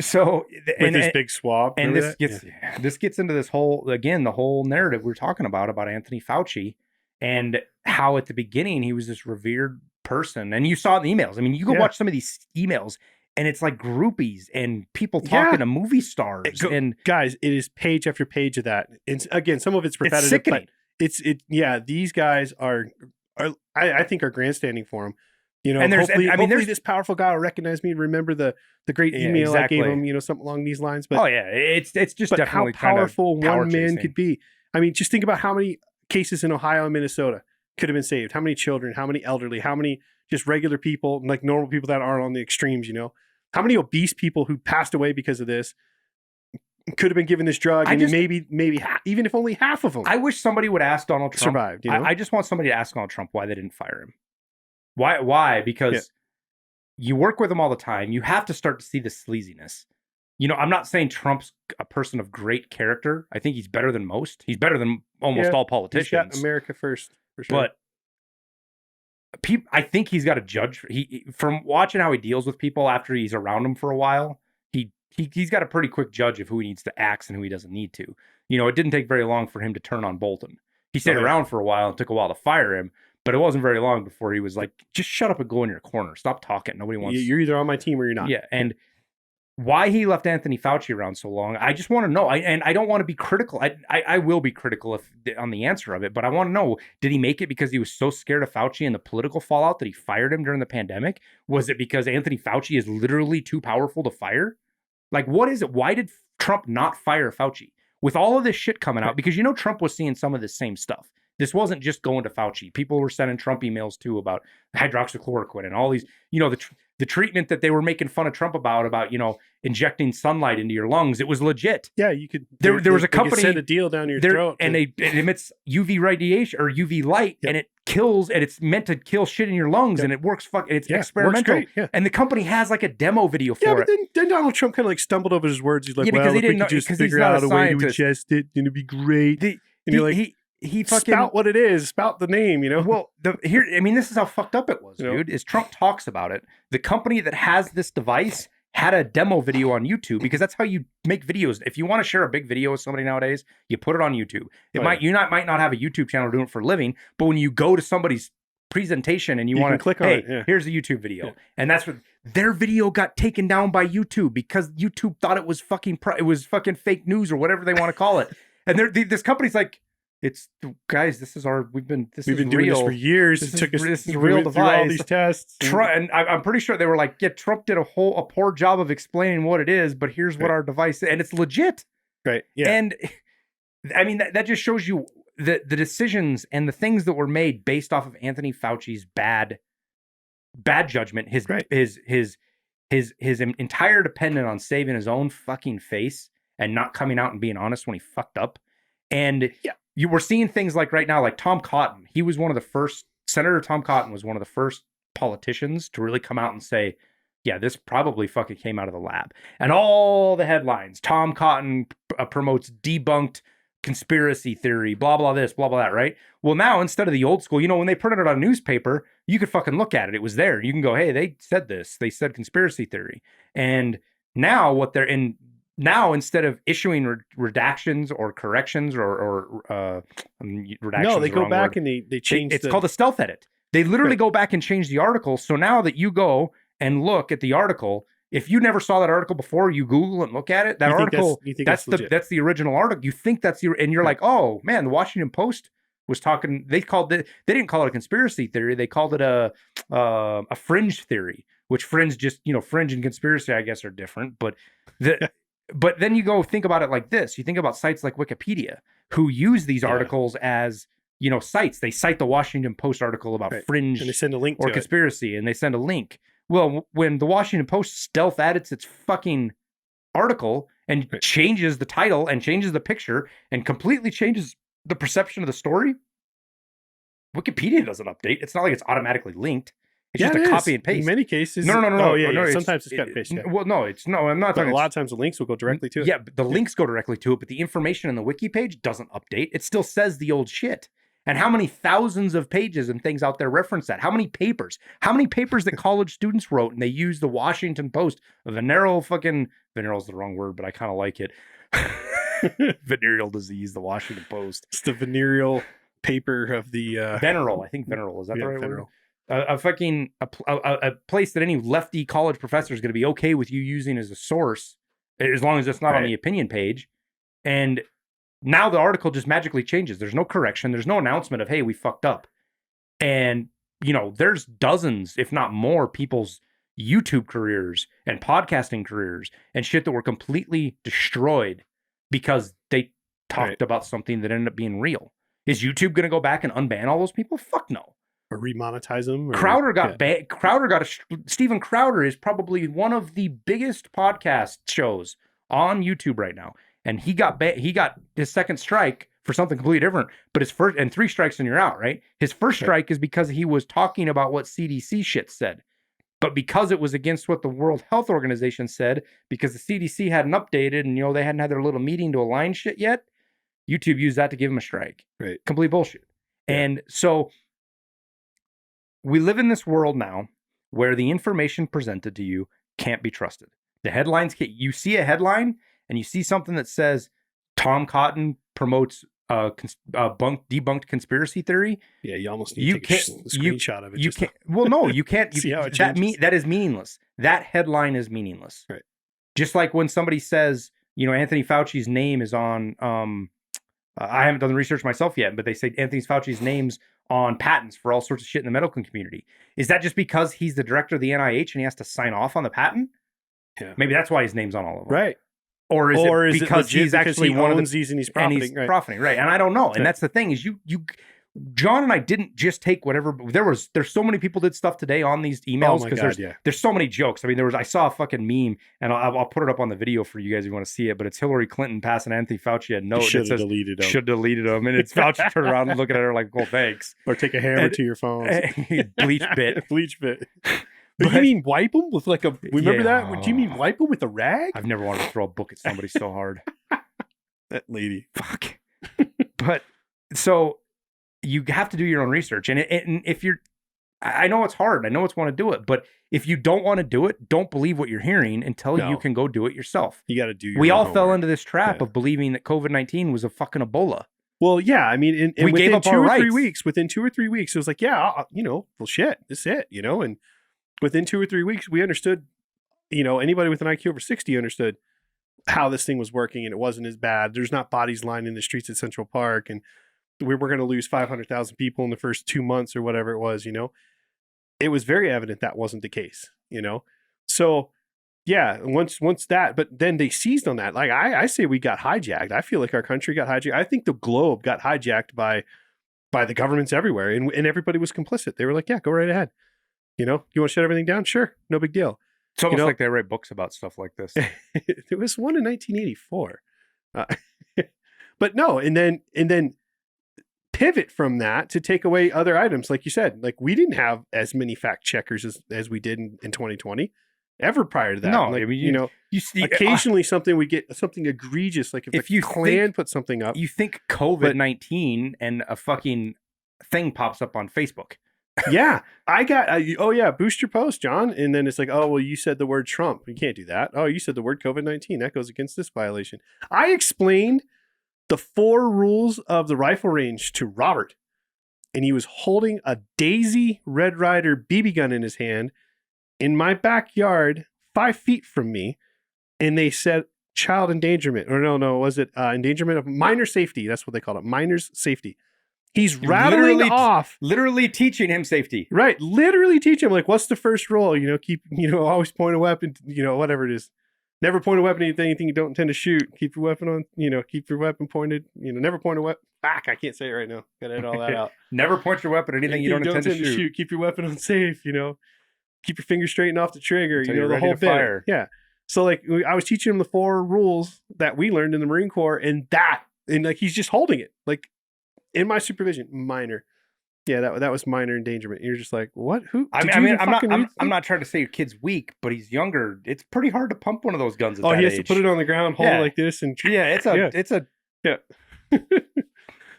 So with this big swab, and this gets into this whole the whole narrative we're talking about Anthony Fauci. And how at the beginning he was this revered person. And you saw it in the emails. I mean, you go watch some of these emails and it's like groupies and people talking to movie stars. And guys, it is page after page of that. It's, again, some of it's repetitive. It's sickening. But these guys are I think are grandstanding for him. And hopefully this powerful guy will recognize me and remember the great email I gave him, something along these lines. But it's just definitely how powerful one man chasing. could be. I mean, just think about how many cases in Ohio and Minnesota could have been saved. How many children, how many elderly, how many just regular people, like normal people that aren't on the extremes, how many obese people who passed away because of this could have been given this drug, maybe even if only half of them. I wish somebody would ask Donald Trump. Survived. I just want somebody to ask Donald Trump why they didn't fire him. Why? Because you work with him all the time. You have to start to see the sleaziness. I'm not saying Trump's a person of great character. I think he's better than most. He's better than almost all politicians. He's got America first, for sure. But I think he's got to judge. From watching how he deals with people after he's around them for a while, he's got a pretty quick judge of who he needs to axe and who he doesn't need to. It didn't take very long for him to turn on Bolton. He stayed around for a while and took a while to fire him, but it wasn't very long before he was like, just shut up and go in your corner. Stop talking. Nobody wants. You're either on my team or you're not. Yeah, and why he left Anthony Fauci around so long, I just want to know. I don't want to be critical. I will be critical on the answer of it, but I want to know, did he make it because he was so scared of Fauci and the political fallout that he fired him during the pandemic? Was it because Anthony Fauci is literally too powerful to fire? Like, what is it? Why did Trump not fire Fauci? With all of this shit coming out, because Trump was seeing some of the same stuff. This wasn't just going to Fauci. People were sending Trump emails too about hydroxychloroquine and all these, the treatment that they were making fun of Trump about, injecting sunlight into your lungs. It was legit. Yeah, you could. There was a company send a deal down your throat, and it emits UV radiation or UV light, and it kills, and it's meant to kill shit in your lungs, and it works. It's experimental. Works great, and the company has like a demo video for it. But then Donald Trump kind of like stumbled over his words. He's like, because well, if we could just figure out a way to ingest it, then it'd be great. And you're like, he fucking spout what it is, spout the name, Well, this is how fucked up it was, dude. Is Trump talks about it. The company that has this device had a demo video on YouTube, because that's how you make videos. If you want to share a big video with somebody nowadays, you put it on YouTube. You might not have a YouTube channel doing it for a living, but when you go to somebody's presentation and you want to click on it, here's a YouTube video, and that's what their video got taken down by YouTube because YouTube thought it was fucking fake news or whatever they want to call it. And this company's like, It's guys, this is doing this real. for years. This This is a real device. Through all these tests. And I'm pretty sure they were like, yeah, Trump did a poor job of explaining what it is, but here's what our device is, and it's legit. Right. Yeah. And I mean, that just shows you the decisions and the things that were made based off of Anthony Fauci's bad judgment, his entire dependent on saving his own fucking face and not coming out and being honest when he fucked up. And you were seeing things like right now, like Tom Cotton. He was one of the first, Senator Tom Cotton was one of the first politicians to really come out and say, yeah, this probably fucking came out of the lab. And all the headlines, Tom Cotton promotes debunked conspiracy theory, blah, blah, this, blah, blah, that, right? Well, now instead of the old school, when they printed it on a newspaper, you could fucking look at it. It was there. You can go, hey, they said this. They said conspiracy theory. And now now, instead of issuing redactions or corrections or redactions, no, they go back and they change. It's called a stealth edit. They literally go back and change the article. So now that you go and look at the article, if you never saw that article before, you Google and look at it. That article, that's the original article. You think that's and you're like, oh man, the Washington Post was talking. They didn't call it a conspiracy theory. They called it a fringe theory, which fringe and conspiracy, I guess, are different. But But then you go think about it like this. You think about sites like Wikipedia, who use these articles as, sites. They cite the Washington Post article about fringe and they send a link or to conspiracy, and they send a link. Well, when the Washington Post stealth edits its fucking article and changes the title and changes the picture and completely changes the perception of the story, Wikipedia doesn't update. It's not like it's automatically linked. It's just a copy and paste. In many cases. No. Oh, yeah. Sometimes it's cut and paste. Well, no, I'm not talking. A lot of times the links will go directly to it. Yeah, but the links go directly to it, but the information in the wiki page doesn't update. It still says the old shit. And how many thousands of pages and things out there reference that? How many papers that college students wrote and they use the Washington Post, venereal is the wrong word, but I kind of like it. Venereal disease, the Washington Post. It's the venereal paper of the... Venereal, I think venereal. Is that the right venereal. word? A place that any lefty college professor is going to be okay with you using as a source, as long as it's not on the opinion page. And now the article just magically changes. There's no correction. There's no announcement of, hey, we fucked up. And, there's dozens, if not more, people's YouTube careers and podcasting careers and shit that were completely destroyed because they talked about something that ended up being real. Is YouTube going to go back and unban all those people? Fuck no. Or remonetize them. Crowder got banned. Steven Crowder is probably one of the biggest podcast shows on YouTube right now, and he got his second strike for something completely different. But his first, and 3 strikes and you're out, right? His first strike is because he was talking about what CDC shit said, but because it was against what the World Health Organization said, because the CDC hadn't updated and they hadn't had their little meeting to align shit yet, YouTube used that to give him a strike. Right, complete bullshit. Yeah. And so. We live in this world now where the information presented to you can't be trusted. The headlines, you see a headline and you see something that says Tom Cotton promotes debunked conspiracy theory. Yeah, you almost need to take a screenshot of it. You can't. Well, no, you can't. See how it changes? That is meaningless. That headline is meaningless. Right. Just like when somebody says, Anthony Fauci's name is on. I haven't done the research myself yet, but they say Anthony Fauci's name's on patents for all sorts of shit in the medical community. Is that just because he's the director of the NIH and he has to sign off on the patent? Yeah. Maybe that's why his name's on all of them. Right. Or is it because he's actually one of these and he's profiting? Profiting, right? And I don't know. And that's the thing is John and I didn't just take whatever. There's so many people did stuff today on these emails because there's so many jokes. I mean, I saw a fucking meme, and I'll put it up on the video for you guys if you want to see it. But it's Hillary Clinton passing Anthony Fauci a note. Should have deleted him. And it's Fauci turning around and looking at her like, "Well, thanks." Or take a hammer to your phone. Bleach bit. Bleach bit. But you mean wipe them with like a? Remember that? Do you mean wipe them with a rag? I've never wanted to throw a book at somebody so hard. That lady. Fuck. But so. You have to do your own research. And if I know it's hard. I know it's want to do it. But if you don't want to do it, don't believe what you're hearing until you can go do it yourself. You got to do your We all homework. fell into this trap of believing that COVID-19 was a fucking Ebola. Well, yeah. I mean, and we gave up our rights. Within 2 or 3 weeks, it was like, well, shit, this is it, And within 2 or 3 weeks, we understood, anybody with an IQ over 60 understood how this thing was working, and it wasn't as bad. There's not bodies lining the streets at Central Park, and we were going to lose 500,000 people in the first 2 months or whatever it was, it was very evident that wasn't the case, So yeah, once that, but then they seized on that. Like I say we got hijacked. I feel like our country got hijacked. I think the globe got hijacked by the governments everywhere, and everybody was complicit. They were like, yeah, go right ahead. You want to shut everything down? Sure. No big deal. It's almost like they write books about stuff like this. There was one in 1984. But no, and then pivot from that to take away other items. Like you said, like we didn't have as many fact checkers as we did in 2020 ever prior to that. No, like, I mean, you see, occasionally something we get something egregious. Like if the Klan put something up, you think COVID-19 and a fucking thing pops up on Facebook. Yeah, I got, boost your post, John. And then it's like, oh, well, you said the word Trump. You can't do that. Oh, you said the word COVID-19. That goes against this violation. I explained the 4 rules of the rifle range to Robert, and he was holding a Daisy Red Ryder BB gun in his hand in my backyard, 5 feet from me. And they said child endangerment, or no, was it endangerment of minor safety? That's what they called it, minor's safety. He's rattling off. Literally teaching him safety. Right. Literally teach him, like, what's the first rule? Keep, always point a weapon, whatever it is. Never point a weapon at anything you don't intend to shoot. Keep your weapon on, keep your weapon pointed, never point a weapon. Back. I can't say it right now. Got to edit all that out. Never point your weapon at anything you don't intend to shoot. Keep your weapon on safe, Keep your finger straight and off the trigger, until the whole bit. Fire. Yeah. So, like, I was teaching him the 4 rules that we learned in the Marine Corps, and like, he's just holding it. Like, in my supervision, minor. Yeah, that was minor endangerment. You're just like, what? Who? I'm not trying to say your kid's weak, but he's younger. It's pretty hard to pump one of those guns at that he has age. to put it on the ground, hold it like this, and it's a.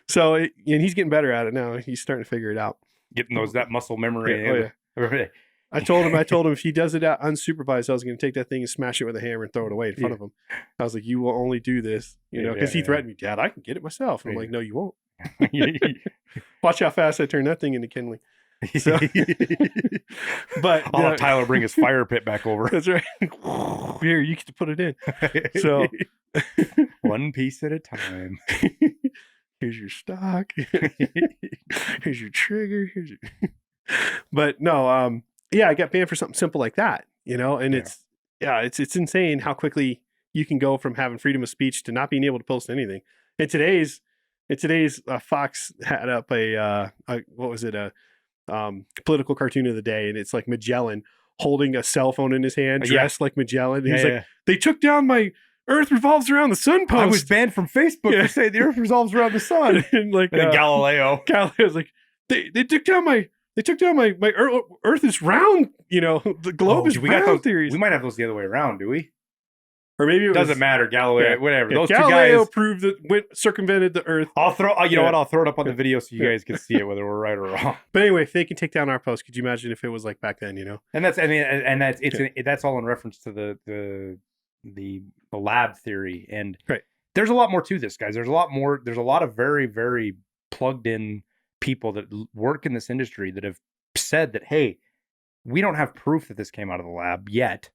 So, and he's getting better at it now. He's starting to figure it out. Getting that muscle memory. Yeah. I told him if he does it out unsupervised, I was going to take that thing and smash it with a hammer and throw it away in front of him. I was like, you will only do this, because he threatened me, Dad, I can get it myself. And I'm like, no, you won't. Watch how fast I turn that thing into kindling. So, but I'll have Tyler bring his fire pit back over. That's right. Here, you get to put it in. So, one piece at a time. Here's your stock. Here's your trigger. But no, I got banned for something simple like that, and it's insane how quickly you can go from having freedom of speech to not being able to post anything. In today's Fox had up a political cartoon of the day, and it's like Magellan holding a cell phone in his hand, dressed like Magellan. And he's like, they took down my Earth revolves around the sun post. I was banned from Facebook to say the Earth revolves around the sun. And like Galileo's like, they took down my Earth is round, the globe is round theories. We might have those the other way around, do we? Or maybe it doesn't matter. Galileo, whatever. Yeah, those Galileo 2 guys proved that circumvented the Earth. I'll throw. You know what? I'll throw it up on the video so you guys can see it, whether we're right or wrong. But anyway, if they can take down our post, could you imagine if it was like back then? And that's all in reference to the lab theory. And there's a lot more to this, guys. There's a lot more. There's a lot of very, very plugged in people that work in this industry that have said that, hey, we don't have proof that this came out of the lab yet,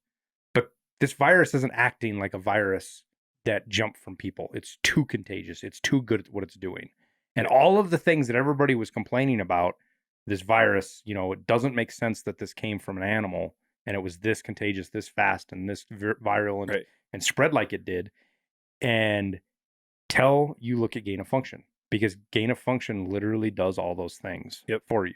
but this virus isn't acting like a virus that jumped from people. It's too contagious. It's too good at what it's doing. And all of the things that everybody was complaining about this virus, it doesn't make sense that this came from an animal and it was this contagious, this fast, and this viral and spread like it did. And till you look at gain of function, because gain of function literally does all those things for you.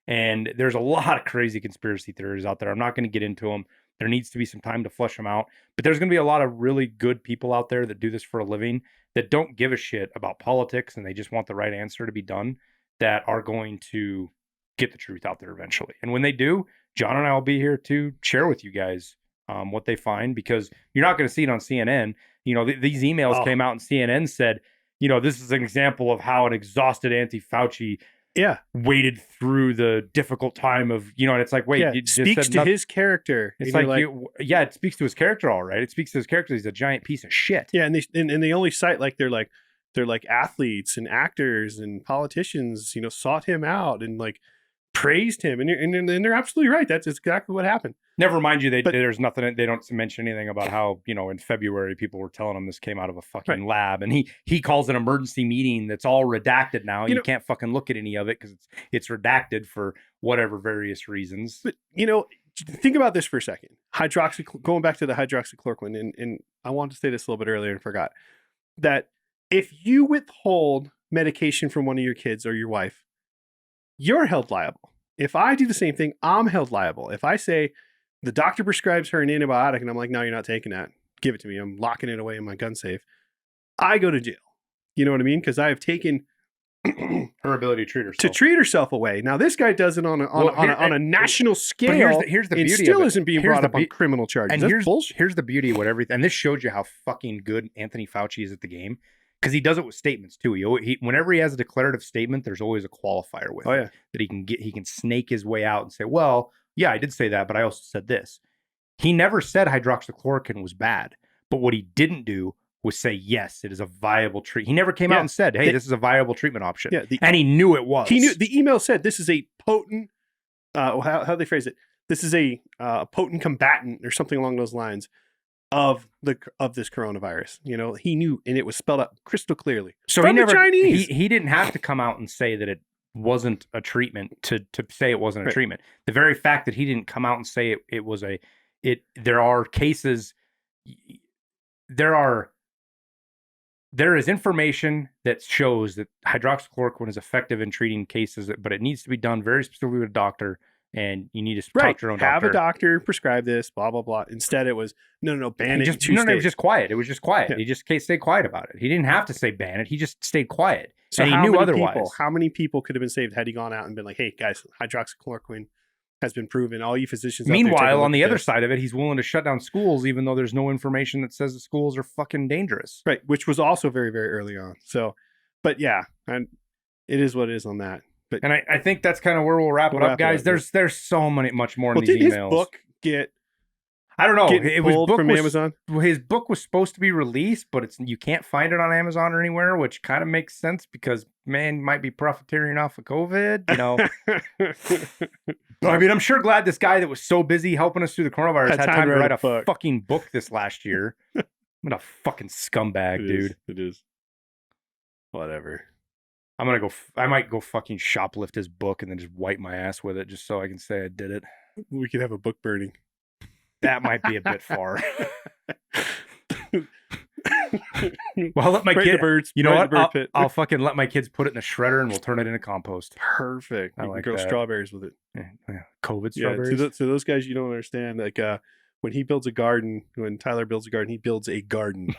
And there's a lot of crazy conspiracy theories out there. I'm not going to get into them. There needs to be some time to flesh them out. But there's going to be a lot of really good people out there that do this for a living that don't give a shit about politics and they just want the right answer to be done, that are going to get the truth out there eventually. And when they do, John and I will be here to share with you guys what they find, because you're not going to see it on CNN. These emails came out and CNN said, this is an example of how an exhausted anti-Fauci waded through the difficult time of, and it's like, wait, it speaks to his character. It's like it speaks to his character, all right. It speaks to his character. He's a giant piece of shit. Yeah, and they only cite they're like athletes and actors and politicians, sought him out, and like praised him, and they're absolutely right. That's exactly what happened. Never mind you, there's nothing. They don't mention anything about how, you know, in February people were telling him this came out of a fucking lab, and he calls an emergency meeting that's all redacted now. You can't fucking look at any of it because it's redacted for whatever various reasons. But you know, think about this for a second. Going back to the hydroxychloroquine, and I wanted to say this a little bit earlier and forgot that if you withhold medication from one of your kids or your wife, you're held liable. If I do the same thing, I'm held liable. If I say the doctor prescribes her an antibiotic and I'm like, no, you're not taking that. Give it to me. I'm locking it away in my gun safe. I go to jail. You know what I mean? Because I have taken her ability to treat herself away. Now this guy does it on a national scale. Here's the beauty. It still isn't being brought up on criminal charges. And That's bullshit. Here's the beauty of what everything. And this shows you how fucking good Anthony Fauci is at the game. Because he does it with statements too. He whenever he has a declarative statement, there's always a qualifier with it that he can snake his way out and say, well, yeah, I did say that, but I also said this. He never said hydroxychloroquine was bad, but what he didn't do was say, yes, it is a viable treatment. He never came out and said, hey, this is a viable treatment option. Yeah, and he knew it was. He knew. The email said this is a potent, how they phrase it? This is a potent combatant or something along those lines of this coronavirus. You know, he knew, and it was spelled out crystal clearly. So from the Chinese. He didn't have to come out and say that it wasn't a treatment to say it wasn't a treatment. The very fact that he didn't come out and say it was there are cases, there is information that shows that hydroxychloroquine is effective in treating cases, but it needs to be done very specifically with a doctor. And you need to talk to your own doctor. Have a doctor prescribe this, blah, blah, blah. Instead, it was, no, ban it. It was just quiet. It was just quiet. Yeah. He just stayed quiet about it. He didn't have to say ban it. He just stayed quiet. So and he knew otherwise. How many people could have been saved had he gone out and been like, hey, guys, hydroxychloroquine has been proven. All you physicians Meanwhile, on the other side of it, he's willing to shut down schools, even though there's no information that says the schools are fucking dangerous. Right, which was also very, very early on. So, but yeah, and it is what it is on that. But, and I think that's kind of where we'll wrap it up, guys. There's so much more in these emails. Did his book get? I don't know. It was from Amazon. His book was supposed to be released, but you can't find it on Amazon or anywhere, which kind of makes sense because man might be profiteering off of COVID. You know, I mean, I'm sure glad this guy that was so busy helping us through the coronavirus had time to write a fucking book this last year. What a fucking scumbag, dude. It is. Whatever. I might go fucking shoplift his book and then just wipe my ass with it just so I can say I did it. We could have a book burning. That might be a bit far. Well, I'll let my kid. You know what? I'll fucking let my kids put it in the shredder and we'll turn it into compost. Perfect. I like grow strawberries with it. Yeah. COVID strawberries. Yeah, so those guys you don't understand. Like when he builds a garden, when Tyler builds a garden, he builds a garden.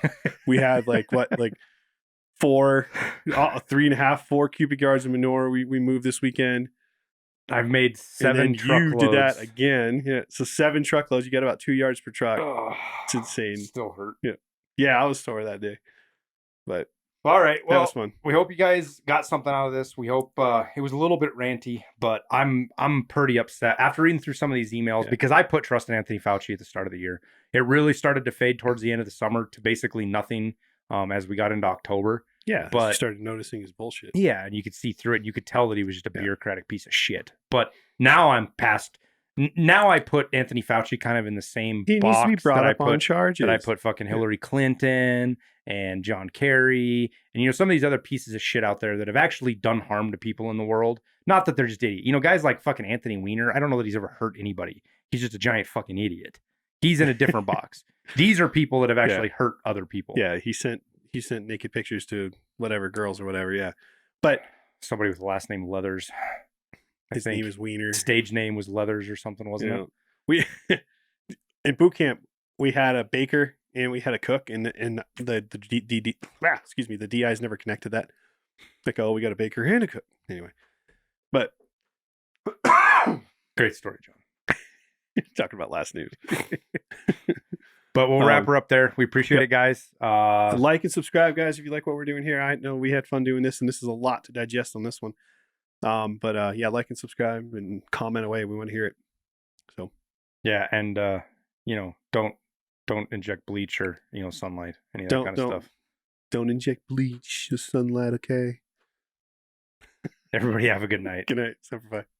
We had like 4 cubic yards of manure we moved this weekend. I've made 7 truckloads. You did that again. Yeah. So 7 truckloads. You got about 2 yards per truck. It's insane. Still hurt. Yeah, I was sore that day. But all right. Well, that was fun. We hope you guys got something out of this. We hope it was a little bit ranty, but I'm pretty upset after reading through some of these emails because I put trust in Anthony Fauci at the start of the year. It really started to fade towards the end of the summer to basically nothing as we got into October. Yeah, but you started noticing his bullshit. Yeah, and you could see through it. And you could tell that he was just a bureaucratic piece of shit. But now I'm past. Now I put Anthony Fauci kind of in the same he box needs to be brought up on charges. That I put fucking Hillary Clinton and John Kerry and some of these other pieces of shit out there that have actually done harm to people in the world. Not that they're just idiots. Guys like fucking Anthony Weiner. I don't know that he's ever hurt anybody. He's just a giant fucking idiot. He's in a different box. These are people that have actually hurt other people. Yeah, he sent naked pictures to whatever girls or whatever. Yeah, but somebody with the last name Leathers. His name is Wiener. Stage name was Leathers or something, wasn't it? We in boot camp we had a baker and we had a cook, and the DIs never connected that. Like, oh, we got a baker and a cook. Anyway, but great story, John. Talking about last news. But we'll wrap her up there. We appreciate it, guys. Like and subscribe, guys, if you like what we're doing here. I know we had fun doing this, and this is a lot to digest on this one. But like and subscribe and comment away. We want to hear it. So, yeah, and don't inject bleach or sunlight, any of that kind of stuff. Don't inject bleach or sunlight. Okay. Everybody have a good night. Good night. Semper Fi.